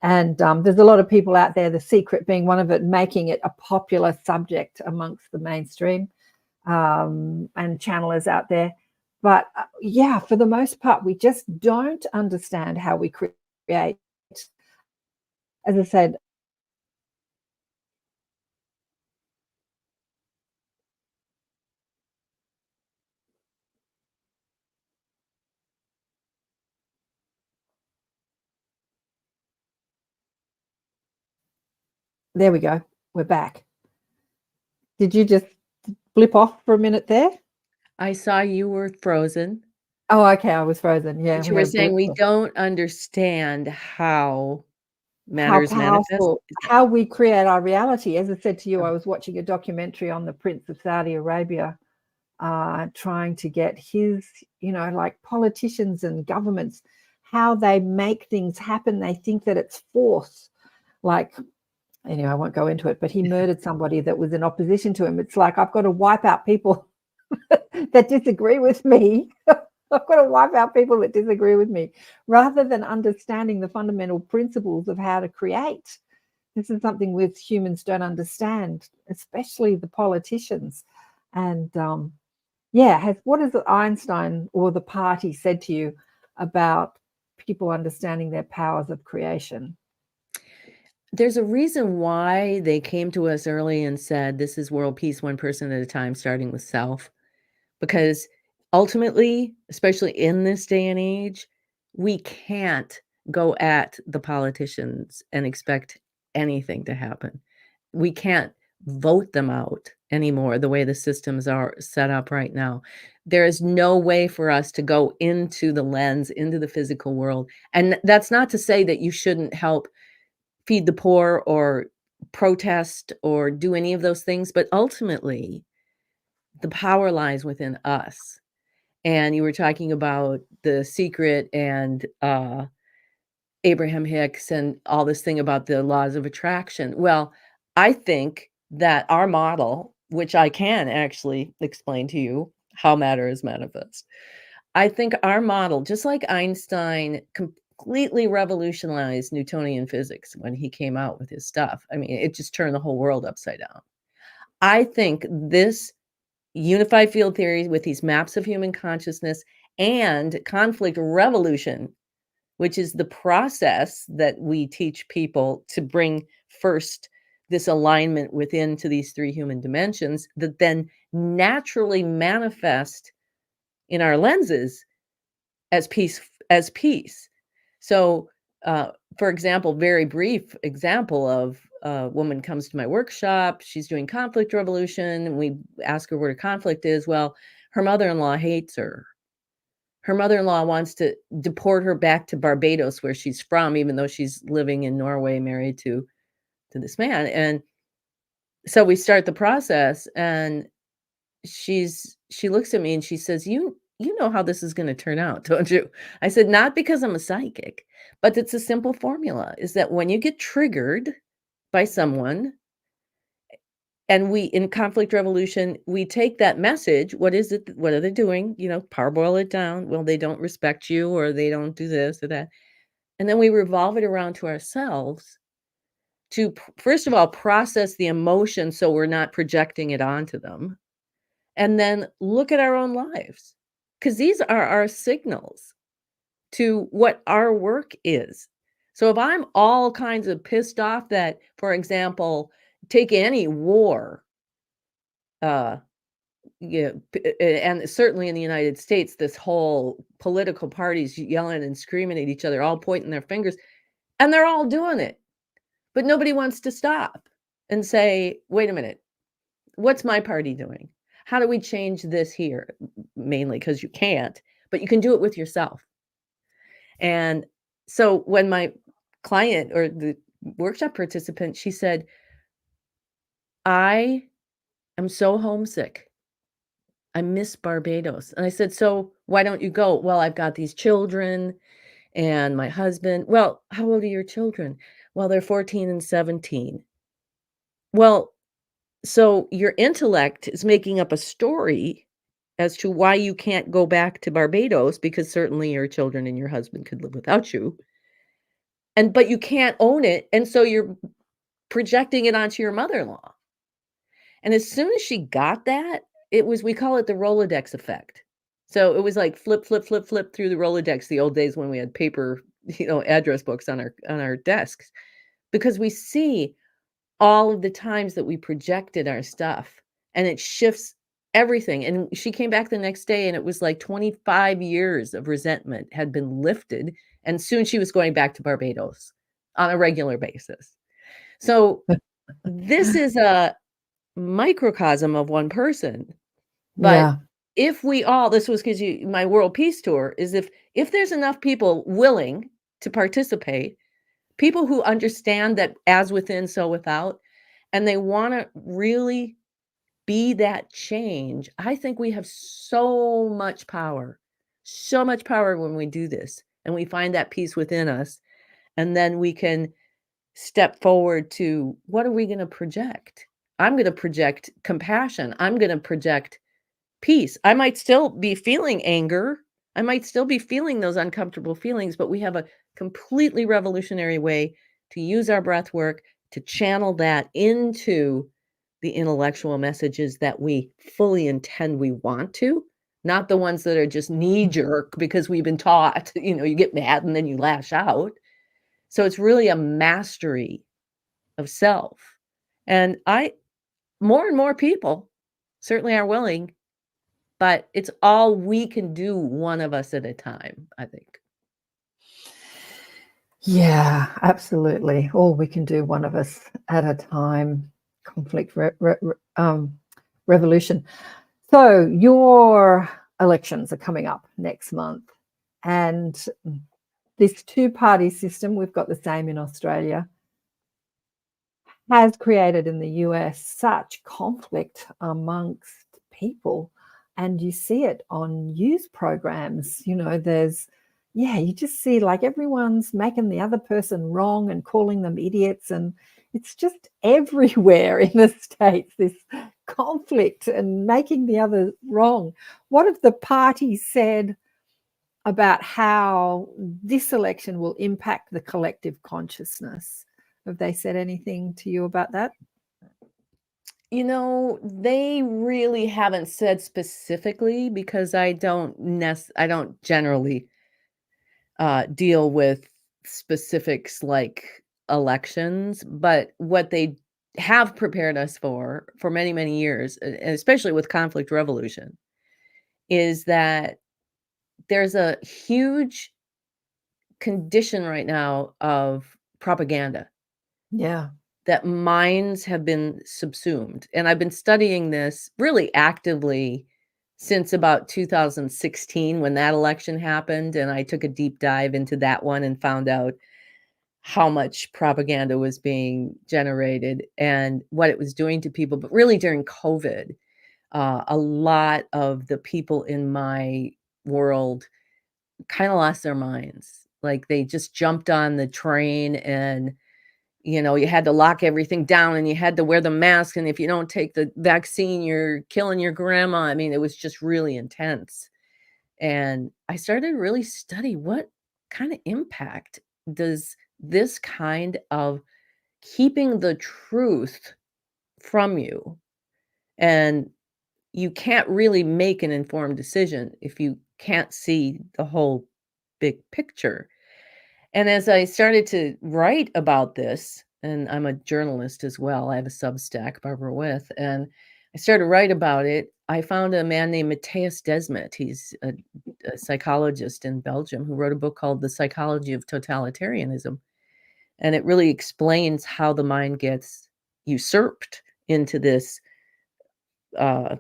And there's a lot of people out there, The Secret being one of it, making it a popular subject amongst the mainstream and channelers out there. But yeah, for the most part, we just don't understand how we create. As I said, there we go. We're back. Did you just blip off for a minute there? I saw you were frozen, Oh, okay. I was frozen. Yeah, but we you were had a saying blip. we don't understand how How matters manifest. powerful, how we create our reality. As I said to you, I was watching a documentary on the Prince of Saudi Arabia, trying to get his, you know, like politicians and governments, how they make things happen. They think that it's force. Like, anyway, I won't go into it, but he murdered somebody that was in opposition to him. It's like, I've got to wipe out people that disagree with me. I've got to wipe out people that disagree with me rather than understanding the fundamental principles of how to create. This is something with humans don't understand, especially the politicians. And Yeah, what has Einstein or the party said to you about people understanding their powers of creation? There's a reason why they came to us early and said, "This is world peace, one person at a time, starting with self." Because ultimately, especially in this day and age, we can't go at the politicians and expect anything to happen. We can't vote them out anymore the way the systems are set up right now. There is no way for us to go into the lens, into the physical world. And that's not to say that you shouldn't help feed the poor or protest or do any of those things, but ultimately, the power lies within us. And you were talking about The Secret and, Abraham Hicks and all this thing about the laws of attraction. Well, I think that our model, which I can actually explain to you how matter is manifest. I think our model, just like Einstein completely revolutionized Newtonian physics when he came out with his stuff. I mean, it just turned the whole world upside down. I think this unified field theory with these maps of human consciousness and conflict revolution, which is the process that we teach people to bring first this alignment within to these three human dimensions that then naturally manifest in our lenses as peace. So, for example, very brief example of a woman comes to my workshop. She's doing conflict revolution, and we ask her what her conflict is. Well, her mother-in-law hates her. Her mother-in-law wants to deport her back to Barbados, where she's from, even though she's living in Norway, married to this man. And so we start the process, and she looks at me and she says, "You know how this is gonna turn out, don't you?" I said, "Not because I'm a psychic, but it's a simple formula, is that when you get triggered by someone, and we in conflict revolution, we take that message, what is it? What are they doing? You know, parboil it down. Well, they don't respect you, or they don't do this or that. And then we revolve it around to ourselves to, first of all, process the emotion so we're not projecting it onto them. And then look at our own lives, because these are our signals to what our work is. So if I'm all kinds of pissed off that, for example, take any war, uh, yeah, and certainly in the United States, this whole political parties yelling and screaming at each other, all pointing their fingers, and they're all doing it, but nobody wants to stop and say, "Wait a minute, what's my party doing? How do we change this here?" Mainly because you can't, but you can do it with yourself. And so when my client or the workshop participant, she said, "I am so homesick. I miss Barbados." And I said, "So why don't you go?" "Well, I've got these children and my husband." "Well, how old are your children?" "Well, they're 14 and 17." "Well, so your intellect is making up a story as to why you can't go back to Barbados, because certainly your children and your husband could live without you. But you can't own it, and so you're projecting it onto your mother-in-law." And as soon as she got that, we call it the Rolodex effect. So it was like flip, flip, flip, flip through the Rolodex, the old days when we had paper, address books on our desks, because we see all of the times that we projected our stuff, and it shifts everything. And she came back the next day, and it was like 25 years of resentment had been lifted, and soon she was going back to Barbados on a regular basis. So this is a microcosm of one person. But Yeah. if we all, this was because my world peace tour is, if there's enough people willing to participate, people who understand that as within, so without, and they want to really be that change, I think we have so much power when we do this, and we find that peace within us. And then we can step forward to, what are we going to project? I'm going to project compassion. I'm going to project peace. I might still be feeling anger. I might still be feeling those uncomfortable feelings, but we have a completely revolutionary way to use our breath work to channel that into the intellectual messages that we fully intend we want to, not the ones that are just knee jerk because we've been taught, you get mad and then you lash out. So it's really a mastery of self. And more and more people certainly are willing, but it's all we can do, one of us at a time, I think. Yeah, absolutely. All we can do, one of us at a time. Conflict revolution. So your elections are coming up next month, and this two-party system, we've got the same in Australia, has created in the US such conflict amongst people. And you see it on news programs. You just see like everyone's making the other person wrong and calling them idiots. And it's just everywhere in the States, this conflict and making the other wrong. What have the parties said about how this election will impact the collective consciousness? Have they said anything to you about that? They really haven't said specifically because I don't generally deal with specifics like elections, but what they have prepared us for many, many years, and especially with conflict revolution, is that there's a huge condition right now of propaganda. Yeah. That minds have been subsumed. And I've been studying this really actively since about 2016 when that election happened. And I took a deep dive into that one and found out how much propaganda was being generated and what it was doing to people. But really during COVID, a lot of the people in my world kind of lost their minds. Like they just jumped on the train and you had to lock everything down and you had to wear the mask. And if you don't take the vaccine, you're killing your grandma. I mean, it was just really intense. And I started to really study what kind of impact does this kind of keeping the truth from you. And you can't really make an informed decision if you can't see the whole big picture. And as I started to write about this, and I'm a journalist as well, I have a Substack, Barbara With, and I started to write about it. I found a man named Matthias Desmet. He's a psychologist in Belgium who wrote a book called The Psychology of Totalitarianism. And it really explains how the mind gets usurped into this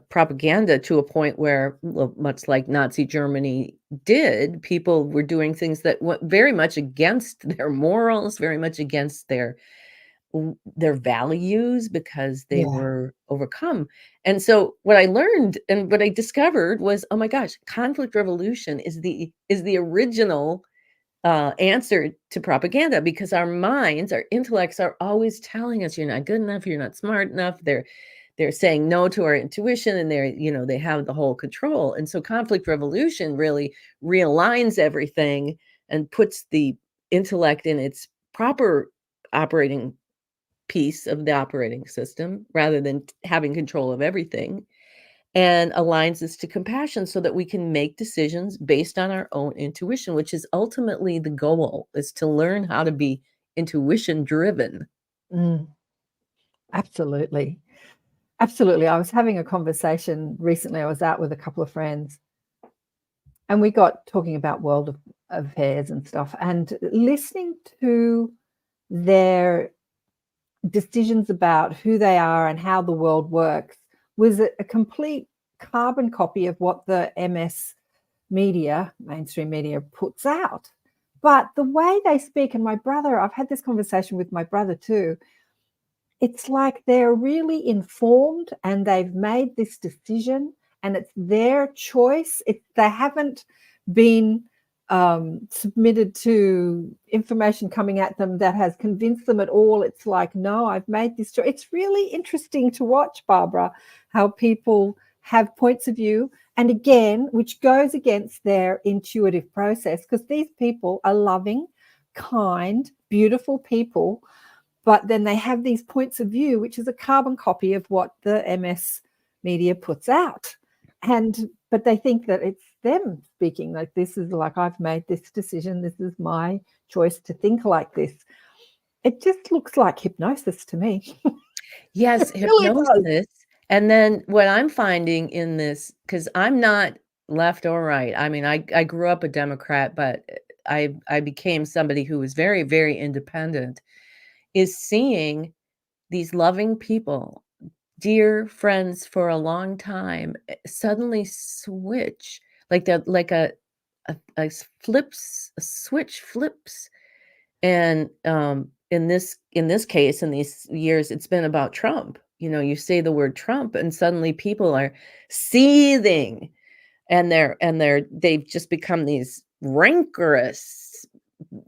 propaganda to a point where, much like Nazi Germany did, people were doing things that went very much against their morals, very much against their values because they were overcome. And so what I learned and what I discovered was, oh my gosh, conflict revolution is the original answer to propaganda, because our minds, our intellects are always telling us you're not good enough, you're not smart enough. They're saying no to our intuition, and they have the whole control. And so conflict revolution really realigns everything and puts the intellect in its proper operating piece of the operating system rather than having control of everything, and aligns us to compassion so that we can make decisions based on our own intuition, which is ultimately the goal, is to learn how to be intuition driven. Absolutely. Absolutely. I was having a conversation recently. I was out with a couple of friends and we got talking about world affairs and stuff, and listening to their decisions about who they are and how the world works was a complete carbon copy of what the MS media, mainstream media, puts out. But the way they speak, and I've had this conversation with my brother too, it's like they're really informed and they've made this decision and it's their choice. They haven't been submitted to information coming at them that has convinced them at all. It's like, no, I've made this choice. It's really interesting to watch, Barbara, how people have points of view, and again, which goes against their intuitive process, because these people are loving, kind, beautiful people. but then they have these points of view, which is a carbon copy of what the MS media puts out. But they think that it's them speaking, like, this is like, I've made this decision, this is my choice to think like this. It just looks like hypnosis to me. Yes, It really does. hypnosis. And then what I'm finding in this, because I'm not left or right. I mean, I grew up a Democrat, but I became somebody who was very, very independent, is seeing these loving people, dear friends for a long time, suddenly switch like that, like a switch flips. And in this case, in these years, it's been about Trump. You know, you say the word Trump, and suddenly people are seething, and they've just become these rancorous,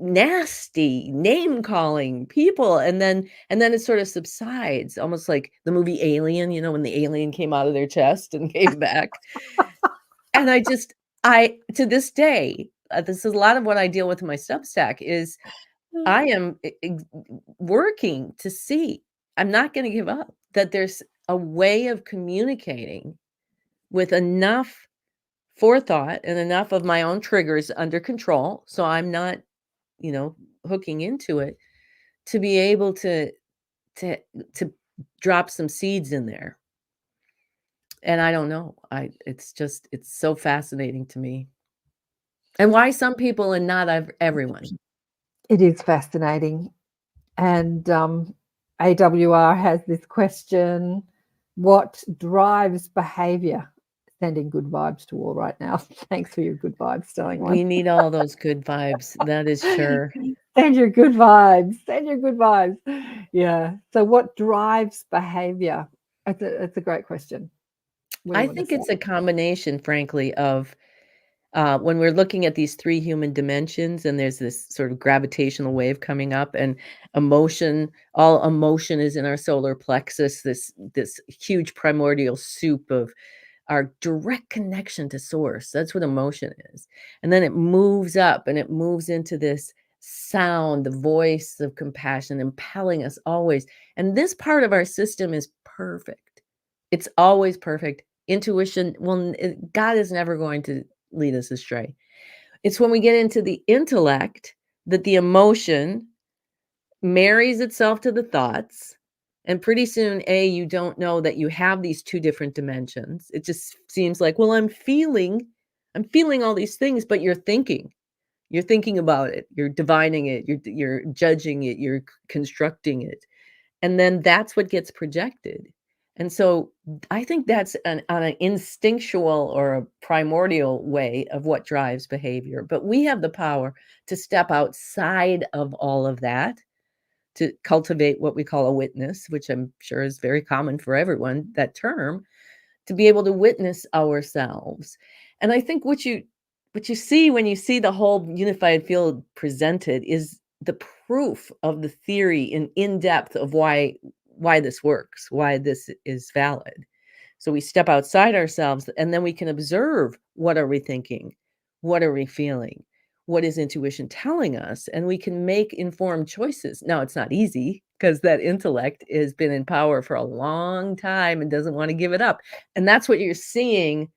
nasty, name-calling people, and then it sort of subsides, almost like the movie Alien, you know, when the alien came out of their chest and came back. And I to this day, this is a lot of what I deal with in my Substack, is I am working to see, I'm not going to give up, that there's a way of communicating with enough forethought and enough of my own triggers under control, so I'm not, you know, hooking into it, to be able to drop some seeds in there. And I don't know, it's so fascinating to me. And why some people and not everyone. It is fascinating. And AWR has this question: what drives behavior? Sending good vibes to all right now. Thanks for your good vibes, Sterling One. We need all those good vibes. That is sure. Send your good vibes. Send your good vibes. Yeah. So what drives behavior? It's a great question. I think it's a combination, frankly, of when we're looking at these three human dimensions, and there's this sort of gravitational wave coming up, and emotion, all emotion is in our solar plexus, this huge primordial soup of our direct connection to source. That's what emotion is. And then it moves up, and it moves into this sound, the voice of compassion, impelling us always. And this part of our system is perfect. It's always perfect. Intuition, well, God is never going to lead us astray. It's when we get into the intellect that the emotion marries itself to the thoughts. And pretty soon, you don't know that you have these two different dimensions. It just seems like, well, I'm feeling all these things, but you're thinking about it. You're divining it. You're judging it. You're constructing it. And then that's what gets projected. And so I think that's on an instinctual or a primordial way of what drives behavior. But we have the power to step outside of all of that, to cultivate what we call a witness, which I'm sure is very common for everyone, that term, to be able to witness ourselves. And I think what you see when you see the whole unified field presented is the proof of the theory in depth of why this works, why this is valid. So we step outside ourselves, and then we can observe, what are we thinking? What are we feeling? What is intuition telling us? And we can make informed choices. Now, it's not easy, because that intellect has been in power for a long time and doesn't want to give it up. And that's what you're seeing,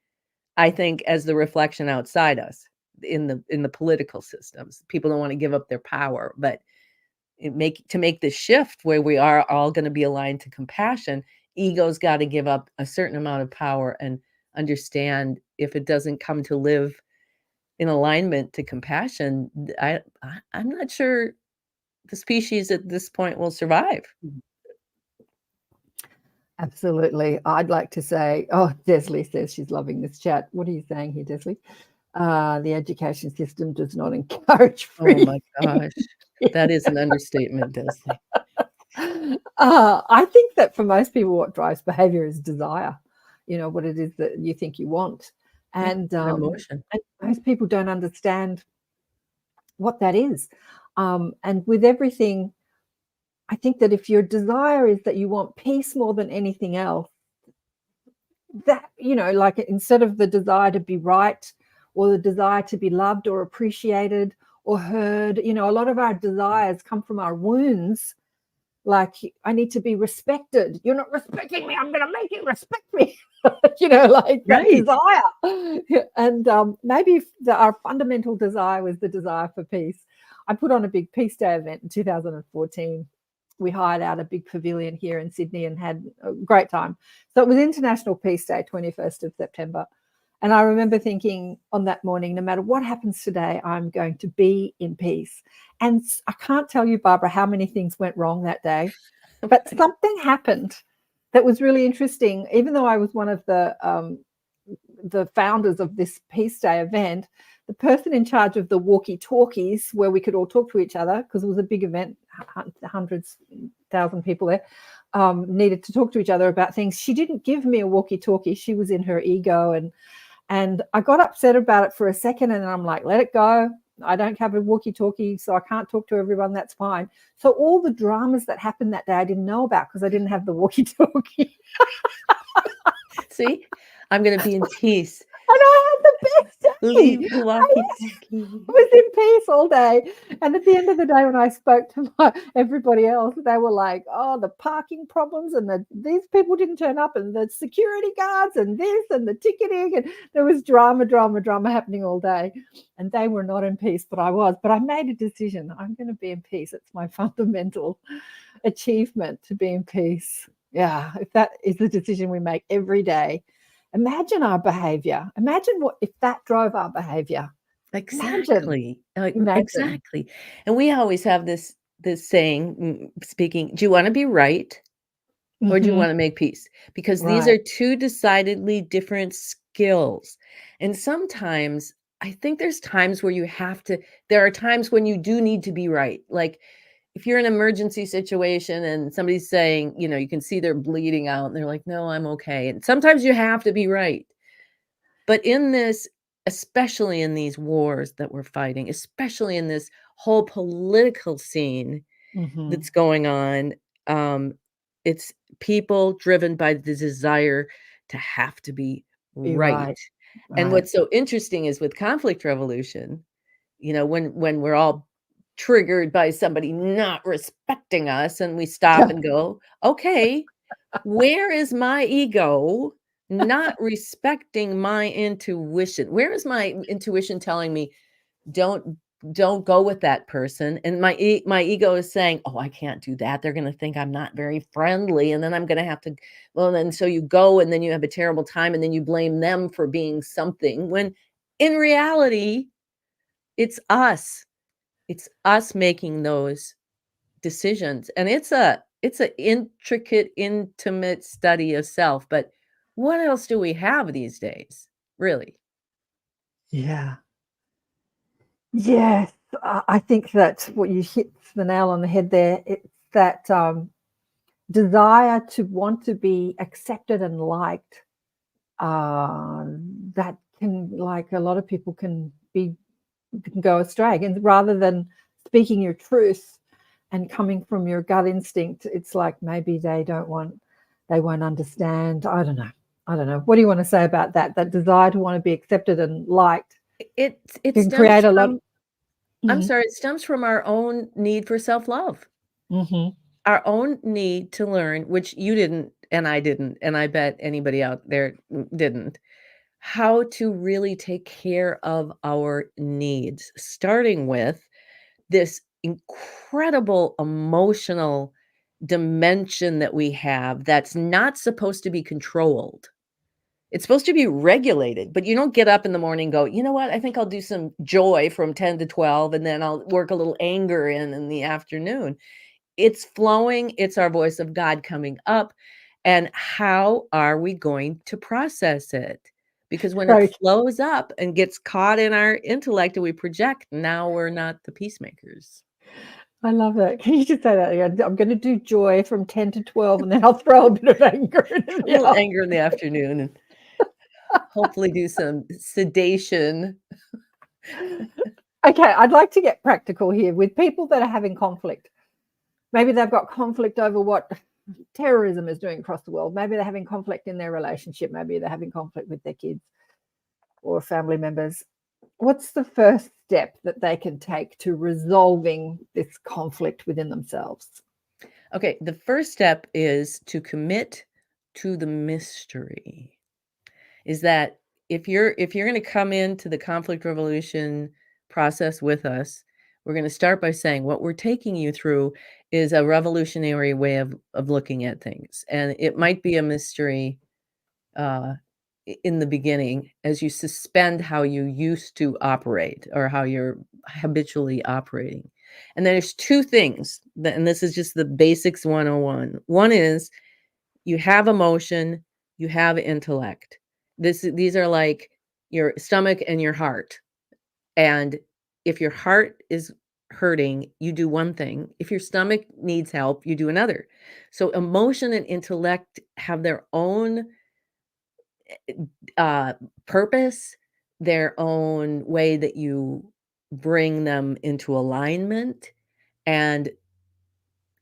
I think, as the reflection outside us in the political systems. People don't want to give up their power, but to make the shift where we are all going to be aligned to compassion, ego's got to give up a certain amount of power and understand, if it doesn't come to live in alignment to compassion, I'm not sure the species at this point will survive. Absolutely. I'd like to say, Desley says she's loving this chat. What are you saying here, Desley? The education system does not encourage free. Oh my gosh. That is an understatement, Desley. I think that for most people, what drives behavior is desire, what it is that you think you want. And emotion. And most people don't understand what that is. And with everything, I think that if your desire is that you want peace more than anything else, that, like, instead of the desire to be right, or the desire to be loved or appreciated or heard, a lot of our desires come from our wounds, like I need to be respected. You're not respecting me. I'm going to make you respect me. Like that Right. desire. And maybe our fundamental desire was the desire for peace. I put on a big Peace Day event in 2014. We hired out a big pavilion here in Sydney and had a great time. So it was International Peace Day, 21st of September. And I remember thinking on that morning, no matter what happens today, I'm going to be in peace. And I can't tell you, Barbara, how many things went wrong that day. But something happened that was really interesting. Even though I was one of the founders of this Peace Day event, the person in charge of the walkie-talkies, where we could all talk to each other, because it was a big event, hundreds, 1,000 people there, needed to talk to each other about things. She didn't give me a walkie-talkie. She was in her ego, and I got upset about it for a second, and I'm like, let it go. I don't have a walkie-talkie, so I can't talk to everyone. That's fine. So all the dramas that happened that day, I didn't know about because I didn't have the walkie-talkie. See, I'm going to be in peace. And I had the best day. Leave the walkie-talkie. I was in peace all day. And at the end of the day, when I spoke to everybody else, they were like, oh, the parking problems and these people didn't turn up and the security guards and this and the ticketing. And there was drama happening all day. And they were not in peace, but I was. But I made a decision. I'm going to be in peace. It's my fundamental achievement to be in peace. Yeah, if that is the decision we make every day. Imagine our behavior. Imagine what if that drove our behavior. Exactly. Imagine. Exactly. And we always have this saying, speaking, do you want to be right or do you want to make peace? Because these are two decidedly different skills. And sometimes I think there's times where there are times when you do need to be right. Like if you're in an emergency situation and somebody's saying, you can see they're bleeding out and they're like, no, I'm okay. And sometimes you have to be right. But in this, especially in these wars that we're fighting, especially in this whole political scene that's going on, it's people driven by the desire to have to be right. And what's so interesting is with conflict resolution, when we're all triggered by somebody not respecting us and we stop and go, okay, where is my ego not respecting my intuition? Where is my intuition telling me don't go with that person? And my ego is saying, oh, I can't do that. They're going to think I'm not very friendly. And then I'm going to have to, then so you go and then you have a terrible time and then you blame them for being something when in reality, it's us. It's us making those decisions. And it's an intricate, intimate study of self. But what else do we have these days, really? Yeah. Yes. I think that what you hit the nail on the head there. It's that desire to want to be accepted and liked. That can, like a lot of people can go astray. And rather than speaking your truth and coming from your gut instinct, it's like maybe they won't understand. I don't know. What do you want to say about that? That desire to want to be accepted and liked. It can create a lot. I'm sorry, it stems from our own need for self-love. Our own need to learn, which you didn't, and I didn't, and I bet anybody out there didn't, how to really take care of our needs, starting with this incredible emotional dimension that we have that's not supposed to be controlled. It's supposed to be regulated, but you don't get up in the morning and go, you know what, I think I'll do some joy from 10 to 12, and then I'll work a little anger in the afternoon. It's flowing. It's our voice of God coming up. And how are we going to process it? Because when it flows up and gets caught in our intellect and we project, now we're not the peacemakers. I love it. Can you just say that again? I'm going to do joy from 10 to 12, and then I'll throw a bit of anger anger in the afternoon, and hopefully do some sedation. Okay, I'd like to get practical here with people that are having conflict. Maybe they've got conflict over what terrorism is doing across the world. Maybe they're having conflict in their relationship. Maybe they're having conflict with their kids or family members. What's the first step that they can take to resolving this conflict within themselves? Okay, the first step is to commit to the mystery. Is that if you're going to come into the conflict resolution process with us, we're going to start by saying what we're taking you through is a revolutionary way of looking at things. And it might be a mystery in the beginning as you suspend how you used to operate or how you're habitually operating. And there's two things, and this is just the basics 101. One is you have emotion, you have intellect. These are like your stomach and your heart. And if your heart is hurting, you do one thing. If your stomach needs help, you do another. So emotion and intellect have their own purpose, their own way that you bring them into alignment. And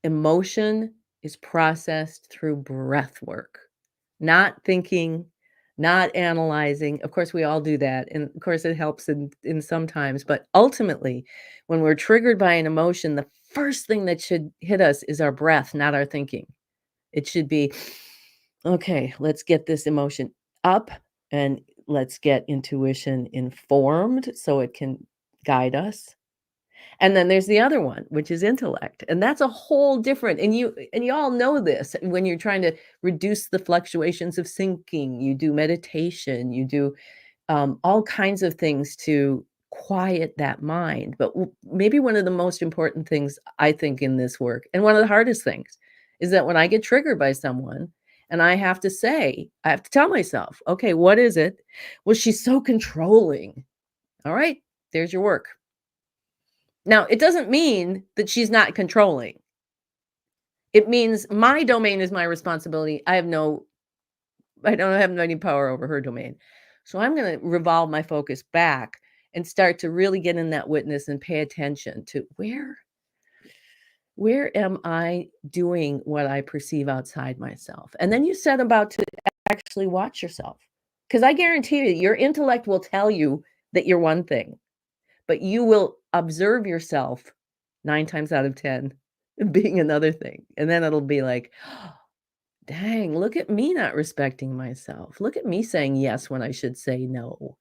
emotion is processed through breath work, not thinking, not analyzing. Of course, we all do that. And of course, it helps in sometimes. But ultimately, when we're triggered by an emotion, the first thing that should hit us is our breath, not our thinking. It should be, okay, let's get this emotion up and let's get intuition informed so it can guide us. And then there's the other one, which is intellect. And that's a whole different, and you all know this when you're trying to reduce the fluctuations of thinking, you do meditation, you do all kinds of things to quiet that mind. But maybe one of the most important things I think in this work, and one of the hardest things, is that when I get triggered by someone and I have to tell myself, okay, what is it? Well, she's so controlling. All right, there's your work. Now, it doesn't mean that she's not controlling. It means my domain is my responsibility. I don't have any power over her domain. So I'm going to revolve my focus back and start to really get in that witness and pay attention to where am I doing what I perceive outside myself? And then you set about to actually watch yourself. Because I guarantee you, your intellect will tell you that you're one thing, but you will observe yourself 9 times out of 10 being another thing. And then it'll be like, oh, dang, look at me not respecting myself. Look at me saying yes when I should say no.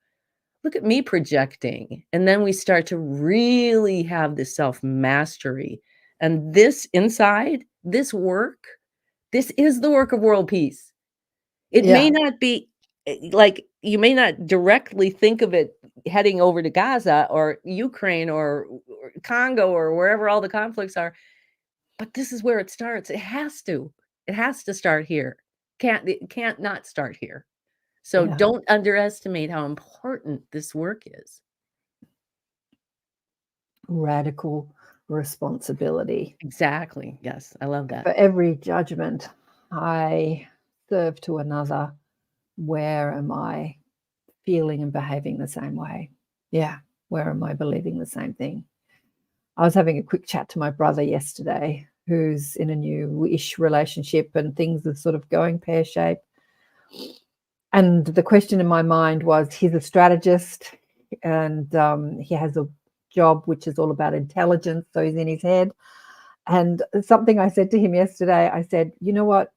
Look at me projecting. And then we start to really have this self-mastery. And this inside, this is the work of world peace. It may not be like, you may not directly think of it heading over to Gaza or Ukraine or Congo or wherever all the conflicts are, but this is where it starts. It has to start here. It can't not start here. So don't underestimate how important this work is. Radical responsibility. Exactly. Yes, I love that. For every judgment I serve to another, where am I feeling and behaving the same way? Yeah, where am I believing the same thing? I was having a quick chat to my brother yesterday, who's in a new-ish relationship and things are sort of going pear-shaped. And the question in my mind was, he's a strategist and he has a job which is all about intelligence, so he's in his head. And something I said to him yesterday, I said, you know what?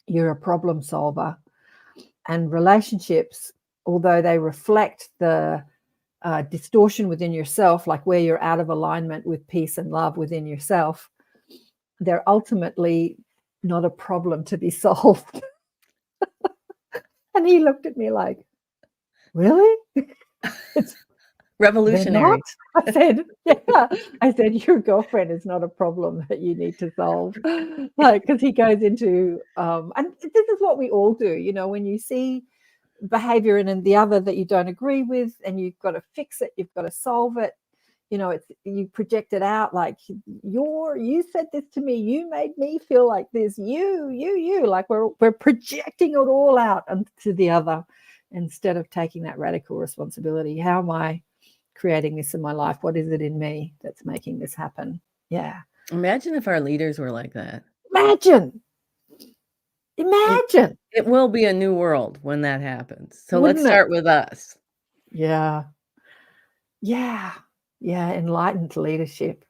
You're a problem solver. And relationships, although they reflect the distortion within yourself, like where you're out of alignment with peace and love within yourself, they're ultimately not a problem to be solved. And he looked at me like, really? It's revolutionary. I said, yeah. I said, your girlfriend is not a problem that you need to solve. Like, because he goes into, and this is what we all do, you know, when you see behavior in the other that you don't agree with and you've got to fix it, you've got to solve it, you know, you project it out like, you said this to me, you made me feel like this, you, like we're projecting it all out onto the other instead of taking that radical responsibility. How am I creating this in my life? What is it in me that's making this happen? Yeah. Imagine if our leaders were like that. Imagine. It will be a new world when that happens. So let's start with us. Yeah. Enlightened leadership.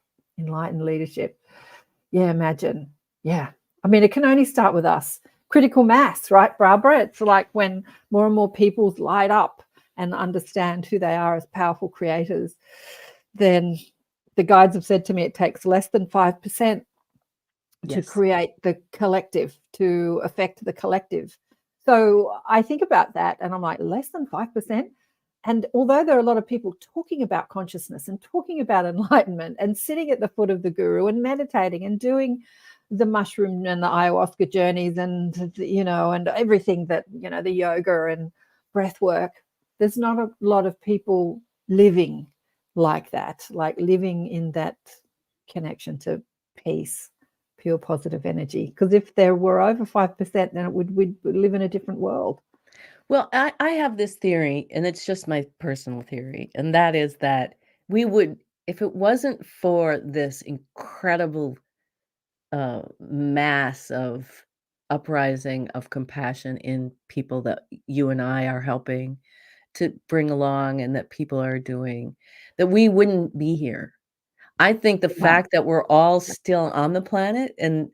Yeah, imagine. Yeah. I mean, it can only start with us. Critical mass, right, Barbara? It's like when more and more people light up and understand who they are as powerful creators, then the guides have said to me it takes less than 5% to Yes. create the collective, to affect the collective. So I think about that and I'm like, less than 5%. And although there are a lot of people talking about consciousness and talking about enlightenment and sitting at the foot of the guru and meditating and doing the mushroom and the ayahuasca journeys and, you know, and everything that, you know, the yoga and breath work, there's not a lot of people living like that, like living in that connection to peace, pure positive energy. Because if there were over 5%, then we'd live in a different world. Well, I have this theory, and it's just my personal theory, and that is that we would, if it wasn't for this incredible mass of uprising of compassion in people that you and I are helping to bring along and that people are doing, that we wouldn't be here. I think the Yeah. fact that we're all still on the planet and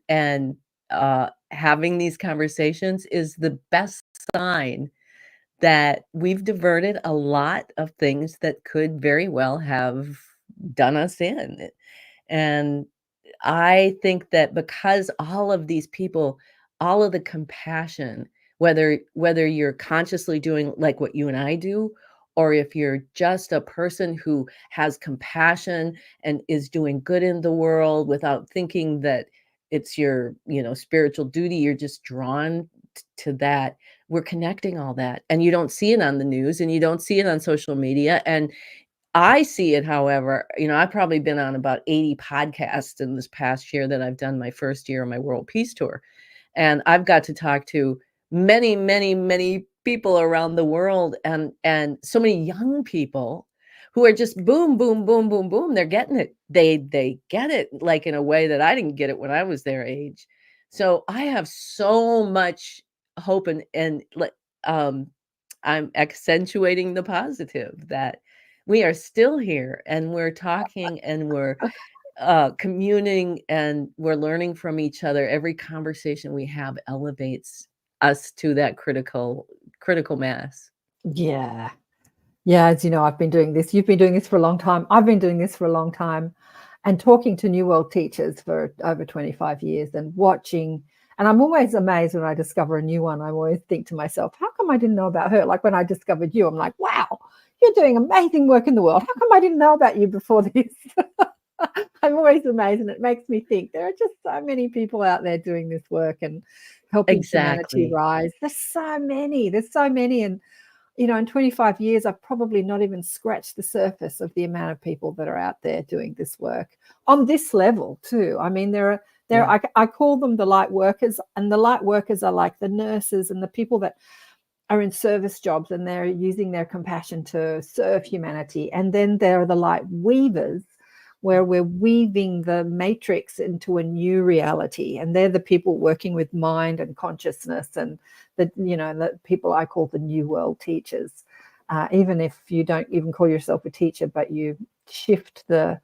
having these conversations is the best sign that we've diverted a lot of things that could very well have done us in. And I think that because all of these people, all of the compassion, whether you're consciously doing like what you and I do, or if you're just a person who has compassion and is doing good in the world without thinking that it's your, you know, spiritual duty, you're just drawn to that. We're connecting all that, and you don't see it on the news and you don't see it on social media. And I see it, however, you know, I've probably been on about 80 podcasts in this past year that I've done my first year of my World Peace Tour. And I've got to talk to many, many, many people around the world and so many young people who are just boom, boom, boom, boom, boom. They're getting it. They get it like in a way that I didn't get it when I was their age. So I have so much hope and um I'm accentuating the positive that we are still here and we're talking and we're communing and we're learning from each other. Every conversation we have elevates us to that critical mass. Yeah. Yeah, as you know, I've been doing this. You've been doing this for a long time. I've been doing this for a long time and talking to New World teachers for over 25 years and watching. And I'm always amazed when I discover a new one. I always think to myself, how come I didn't know about her? Like when I discovered you, I'm like, wow, you're doing amazing work in the world. How come I didn't know about you before this? I'm always amazed, and it makes me think there are just so many people out there doing this work and helping humanity Exactly. rise. There's so many. There's so many. And you know, in 25 years, I've probably not even scratched the surface of the amount of people that are out there doing this work on this level too. I mean, Yeah. I call them the light workers, and the light workers are like the nurses and the people that are in service jobs and they're using their compassion to serve humanity. And then there are the light weavers, where we're weaving the matrix into a new reality. And they're the people working with mind and consciousness, and the people I call the New World teachers. Even if you don't even call yourself a teacher, but you shift the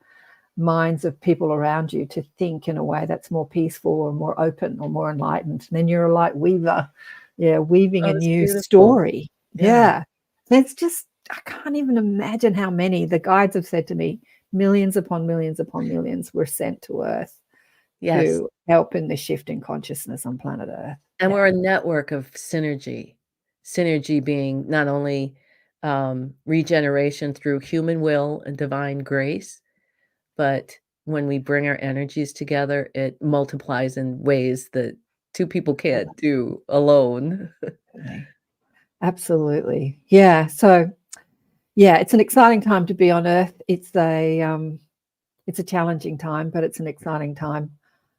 minds of people around you to think in a way that's more peaceful or more open or more enlightened, then you're a light weaver. Yeah, weaving Oh, a it's new beautiful. story. Yeah. Yeah. It's just, I can't even imagine how many. The guides have said to me, millions upon millions upon millions were sent to Earth Yes. to help in the shift in consciousness on planet Earth. And Yeah. we're a network of synergy. Synergy being not only regeneration through human will and divine grace, but when we bring our energies together, it multiplies in ways that two people can't do alone. Absolutely. Absolutely. Yeah. So yeah, it's an exciting time to be on Earth. It's a challenging time, but it's an exciting time.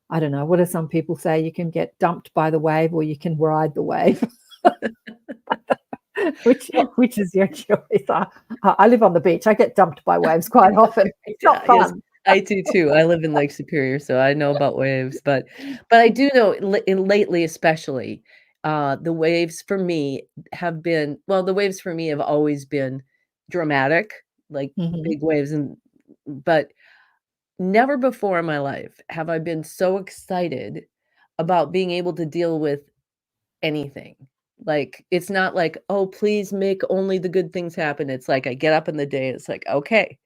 I don't know. What do some people say? You can get dumped by the wave or you can ride the wave. which Well, which is your choice? I live on the beach. I get dumped by waves quite often. It's yeah, not yes, fun. I do too. I live in Lake Superior, so I know about waves, but I do know lately especially, the waves for me have been well, the waves for me have always been dramatic, like Mhm. big waves but never before in my life have I been so excited about being able to deal with anything. Like, it's not like, "Oh, please make only the good things happen." It's like I get up in the day, it's like, "Okay,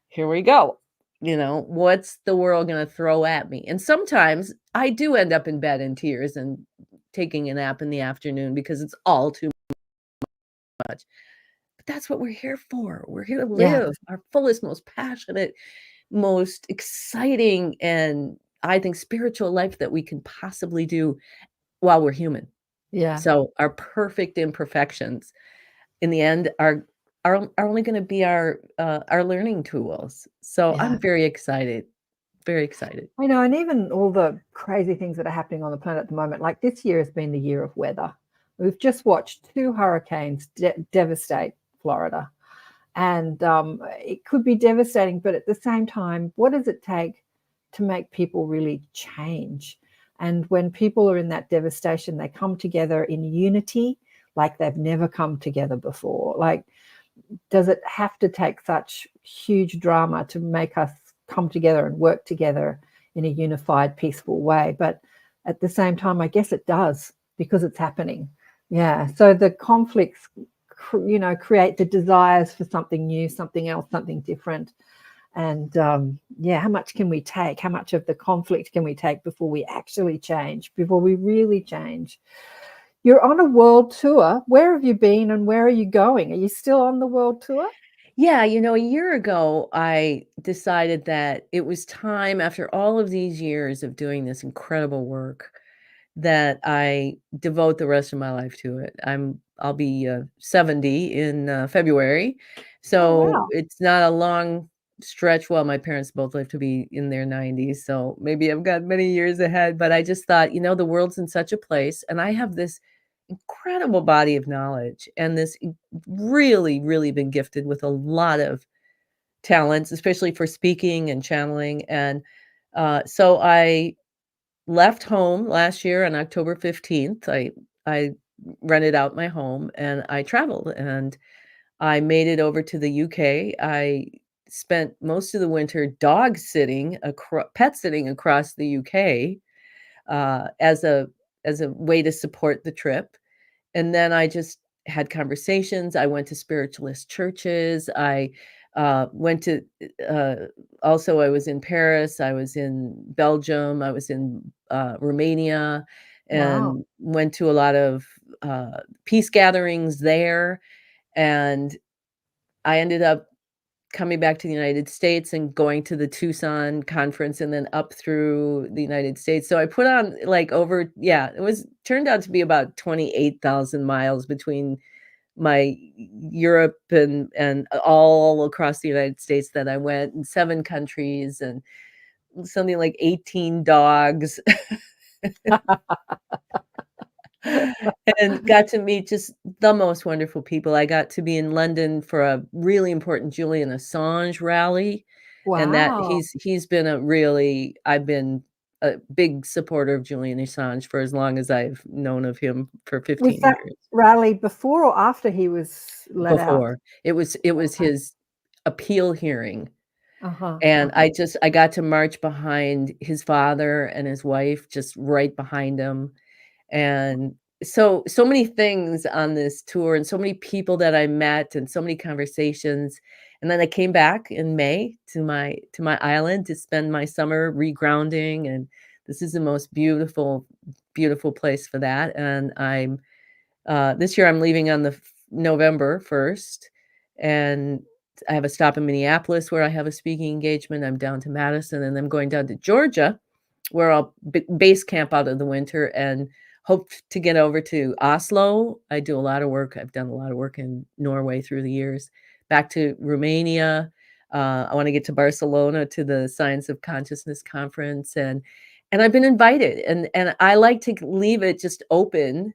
here we go." What's the world gonna throw at me? And sometimes I do end up in bed in tears and taking a nap in the afternoon because it's all too much. But that's what we're here for. We're here to Yeah. live our fullest, most passionate, most exciting, and I think spiritual life that we can possibly do while we're human. Yeah. So our perfect imperfections in the end are only gonna be our learning tools. So Yeah. I'm very excited, very excited. I know, and even all the crazy things that are happening on the planet at the moment, like this year has been the year of weather. We've just watched 2 hurricanes devastate Florida. And it could be devastating, but at the same time, what does it take to make people really change? And when people are in that devastation, they come together in unity like they've never come together before. Like, does it have to take such huge drama to make us come together and work together in a unified, peaceful way? But at the same time, I guess it does, because it's happening. Yeah. So the conflicts, create the desires for something new, something else, something different. And how much can we take? How much of the conflict can we take before we actually change, before we really change? You're on a world tour. Where have you been and where are you going? Are you still on the world tour? Yeah, a year ago, I decided that it was time after all of these years of doing this incredible work that I devote the rest of my life to it. I'll be 70 in February. Oh, So wow. it's not a long stretch. Well, my parents both live to be in their 90s, so maybe I've got many years ahead, but I just thought, the world's in such a place and I have this incredible body of knowledge and really, really been gifted with a lot of talents, especially for speaking and channeling. And so I left home last year on October 15th. I rented out my home and I traveled and I made it over to the UK. I spent most of the winter pet sitting across the UK as a way to support the trip. And then I just had conversations. I went to spiritualist churches. I went to also I was in Paris, I was in Belgium, I was in Romania, Wow. and went to a lot of peace gatherings there. And I ended up coming back to the United States and going to the Tucson conference and then up through the United States. So I put on like turned out to be about 28,000 miles between my Europe and all across the United States that I went, in 7 countries and something like 18 dogs. And got to meet just the most wonderful people. I got to be in London for a really important Julian Assange rally, and that Wow. I've been a big supporter of Julian Assange for as long as I've known of him, for Was 15 that years. rally before or after he was let out? Before. It was Okay. his appeal hearing, Uh-huh. and Uh-huh. I got to march behind his father and his wife, just right behind him. And so many things on this tour and so many people that I met and so many conversations. And then I came back in May to my island to spend my summer regrounding, and this is the most beautiful, beautiful place for that. And I'm this year I'm leaving on November 1st, and I have a stop in Minneapolis where I have a speaking engagement. I'm down to Madison, and I'm going down to Georgia where I'll base camp out of the winter and hope to get over to Oslo. I do a lot of work. I've done a lot of work in Norway through the years. Back to Romania. I want to get to Barcelona to the Science of Consciousness conference, and I've been invited, and I like to leave it just open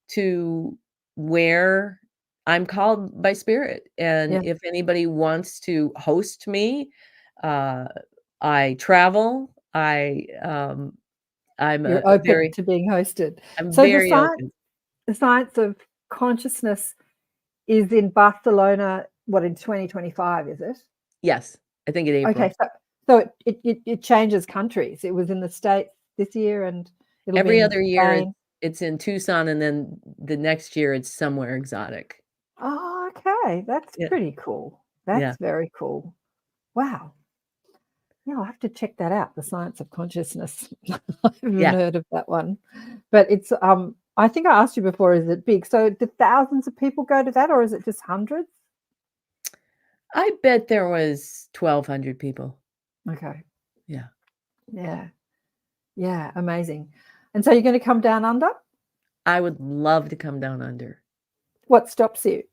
to where I'm called by spirit. And Yeah. if anybody wants to host me, uh, I travel. I'm You're open very to being hosted. I'm So the very science open. the science of consciousness is in Barcelona, what, in 2025, is it? Yes, I think in Okay, April. So it changes countries. It was in the States this year, and it'll be Every in other year, Spain. it's in Tucson, and then the next year, it's somewhere exotic. Oh, okay. That's Yeah, pretty cool. yeah, That's very cool. Wow. Yeah, I'll have to check that out, The Science of Consciousness. I haven't yeah. heard of that one. But it's I think I asked you before, is it big? So do thousands of people go to that, or is it just hundreds? I bet there was 1,200 people. Okay. Yeah. Yeah. Yeah, amazing. And so you're going to come down under? I would love to come down under. What stops you?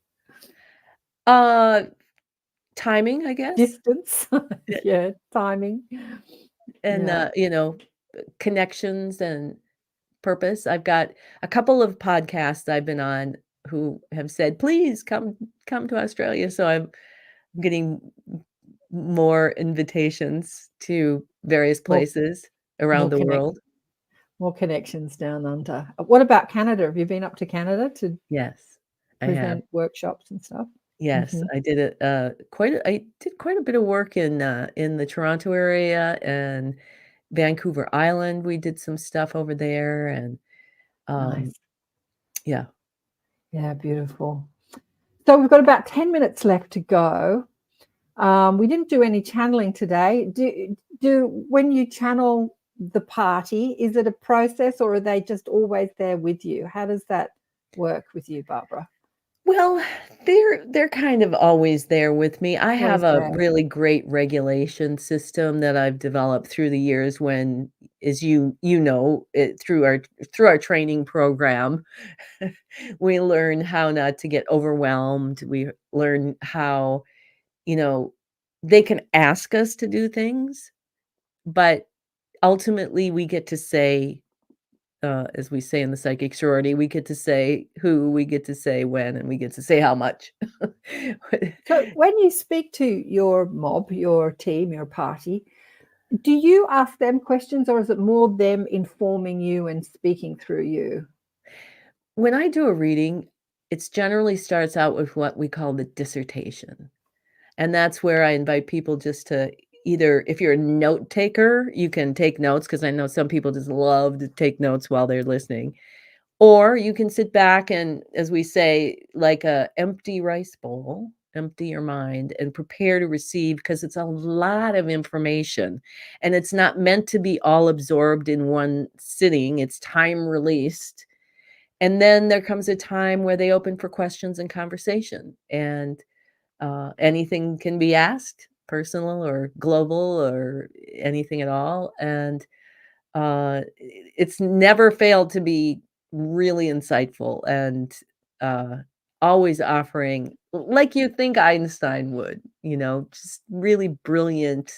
Timing, I guess, Distance? Yeah, Yeah, timing. and, Yeah. connections and purpose. I've got a couple of podcasts I've been on who have said, "Please come to Australia." So I'm getting more invitations to various More places around more the connect world. more connections down under. What about Canada? Have you been up to Canada to Yes, I have. present workshops and stuff? Yes, Mhm. I did it, I did quite a bit of work in the Toronto area and Vancouver Island. We did some stuff over there, and, um, Nice. yeah. Yeah, beautiful. So we've got about 10 minutes left to go. We didn't do any channeling today. Do when you channel the party, is it a process, or are they just always there with you? How does that work with you, Barbara? Well, they're kind of always there with me. I have Always a there. really great regulation system that I've developed through the years when, as you know, it through our training program, we learn how not to get overwhelmed. We learn how, you know, they can ask us to do things, but ultimately we get to say, as we say in the psychic sorority, we get to say who, we get to say when, and we get to say how much. So when you speak to your mob, your team, your party, do you ask them questions, or is it more them informing you and speaking through you? When I do a reading, it's generally starts out with what we call the dissertation. And that's where I invite people just to either, if you're a note taker, you can take notes because I know some people just love to take notes while they're listening. Or you can sit back and, as we say, like a empty rice bowl, empty your mind and prepare to receive because it's a lot of information and it's not meant to be all absorbed in one sitting. It's time released. And then there comes a time where they open for questions and conversation, and anything can be asked, personal or global or anything at all. And it's never failed to be really insightful and uh, always offering, like you think Einstein would, just really brilliant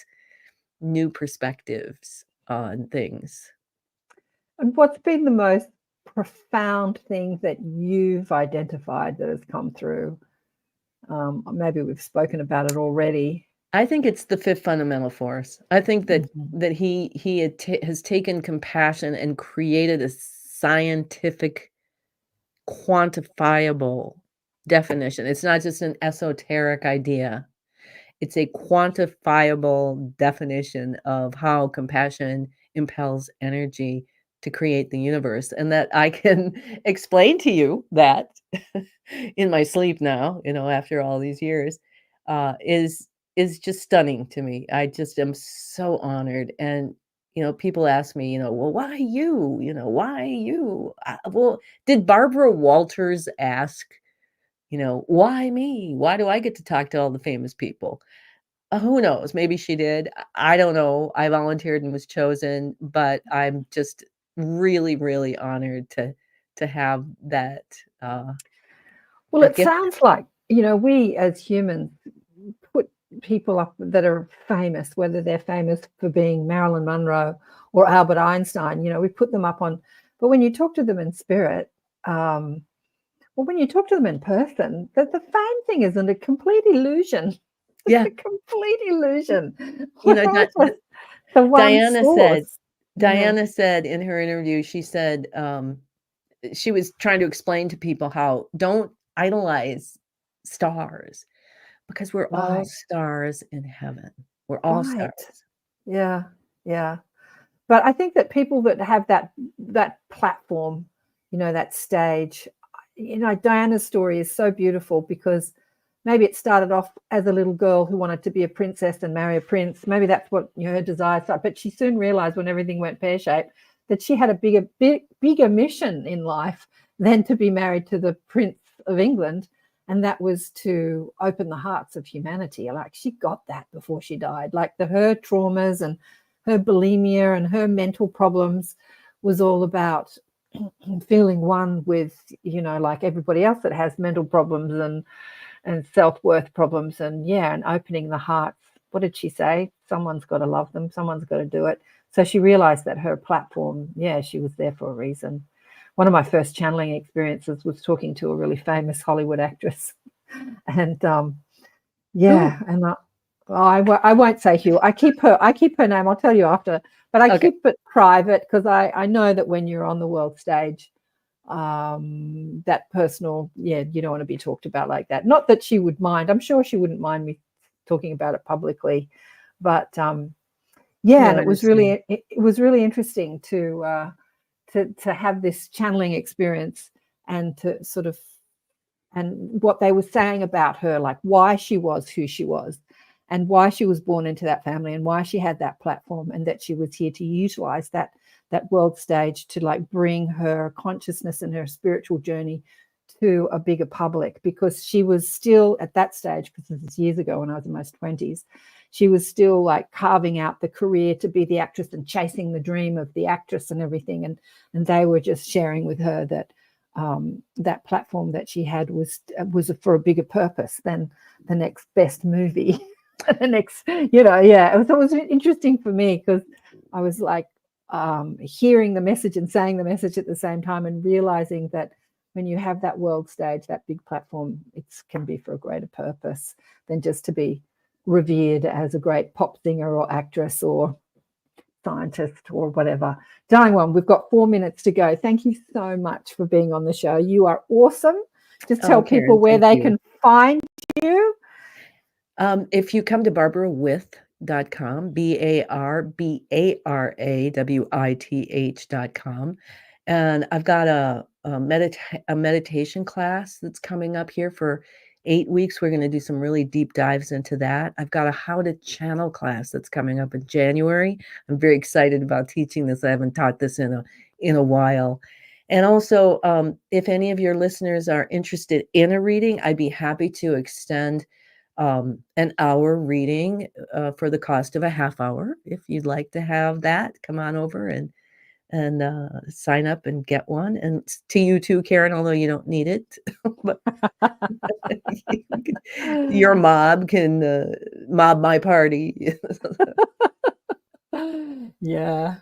new perspectives on things. And what's been the most profound thing that you've identified that has come through? Maybe we've spoken about it already. I think it's the fifth fundamental force. I think that Mhm. has taken compassion and created a scientific, quantifiable definition. It's not just an esoteric idea. It's a quantifiable definition of how compassion impels energy to create the universe, and that I can explain to you that in my sleep now, after all these years, is just stunning to me. I just am so honored, and people ask me, well, why you? Why you? Well, did Barbara Walters ask? Why me? Why do I get to talk to all the famous people? Who knows? Maybe she did. I don't know. I volunteered and was chosen, but I'm just really, really honored to have that Well, that it gift. sounds like, we as humans put people up that are famous, whether they're famous for being Marilyn Monroe or Albert Einstein, we put them up on, but when you talk to them in spirit, well, when you talk to them in person, the fame thing isn't a complete illusion. It's Yeah, a complete illusion. you We're know, all Di just the one Diana said source. Yeah. Diana said in her interview, she said, she was trying to explain to people how don't idolize stars because we're all Right. stars in heaven. We're all Right. stars. Yeah. Yeah. But I think that people that have that platform, that stage, Diana's story is so beautiful because maybe it started off as a little girl who wanted to be a princess and marry a prince. Maybe that's what her desire started. But she soon realized when everything went pear-shaped that she had a bigger mission in life than to be married to the Prince of England. And that was to open the hearts of humanity. Like, she got that before she died. Like, her traumas and her bulimia and her mental problems was all about feeling one with, like everybody else that has mental problems and self-worth problems, and opening the hearts. What did she say? Someone's got to love them. Someone's got to do it. So she realized that her platform, she was there for a reason. One of my first channeling experiences was talking to a really famous Hollywood actress. And I won't say who. I keep her name. I'll tell you after, but I keep it private because I know that when you're on the world stage, that personal, you don't want to be talked about like that. Not that she would mind. I'm sure she wouldn't mind me talking about it publicly, but and it was really interesting to have this channeling experience and to sort of, and what they were saying about her, like why she was who she was and why she was born into that family and why she had that platform, and that she was here to utilize that world stage to like bring her consciousness and her spiritual journey to a bigger public, because she was still at that stage, because this is years ago when I was in my 20s, she was still like carving out the career to be the actress and chasing the dream of the actress and everything. And they were just sharing with her that that platform that she had was for a bigger purpose than the next best movie. The next, it was interesting for me because I was like hearing the message and saying the message at the same time, and realizing that when you have that world stage, that big platform, it can be for a greater purpose than just to be revered as a great pop singer or actress or scientist or whatever. Darling one, we've got 4 minutes to go. Thank you so much for being on the show. You are awesome. Just tell people where they can find you. If you come to barbarawith.com, BARBARAWITH.com, and I've got a meditation class that's coming up here for 8 weeks. We're going to do some really deep dives into that. I've got a how to channel class that's coming up in January. I'm very excited about teaching this. I haven't taught this in a while. And also, if any of your listeners are interested in a reading, I'd be happy to extend an hour reading for the cost of a half hour. If you'd like to have that, come on over and sign up and get one. And to you too, Karen, although you don't need it, but your mob can mob my party. Yeah.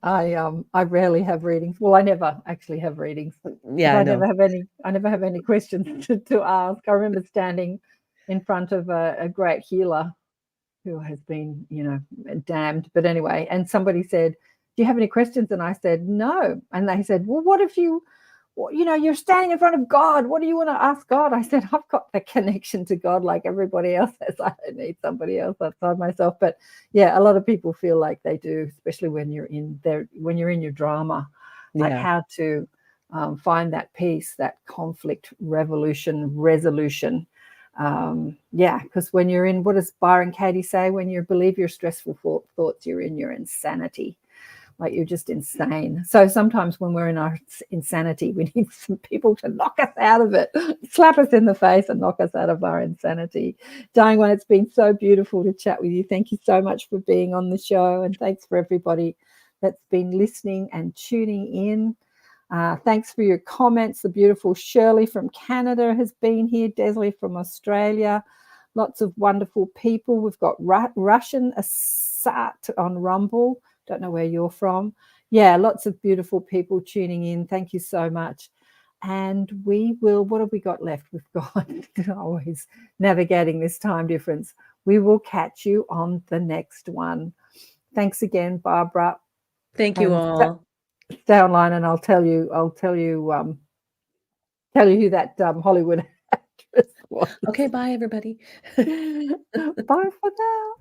I rarely have readings. Well, I never actually have readings. Yeah, I never have any questions to ask. I remember standing in front of a great healer who has been, damned. But anyway, and somebody said, "Do you have any questions?" And I said, "No." And they said, "Well, what if you're standing in front of God? What do you want to ask God?" I said, "I've got the connection to God like everybody else has. I don't need somebody else outside myself." But yeah, a lot of people feel like they do, especially when you're in your drama, like how to find that peace, that conflict, resolution. Because when you're in, what does Byron Katie say? When you believe your stressful thoughts, you're in your insanity. Like, you're just insane. So sometimes when we're in our insanity, we need some people to knock us out of it, slap us in the face and knock us out of our insanity. Dying One, it's been so beautiful to chat with you. Thank you so much for being on the show. And thanks for everybody that's been listening and tuning in. Thanks for your comments. The beautiful Shirley from Canada has been here. Desley from Australia. Lots of wonderful people. We've got Russian Asat on Rumble. Don't know where you're from. Yeah, lots of beautiful people tuning in. Thank you so much. And what have we got left? We've got always navigating this time difference. We will catch you on the next one. Thanks again, Barbara. Thank you all. Stay online and I'll tell you who that Hollywood actress was. Okay, bye everybody. Bye for now.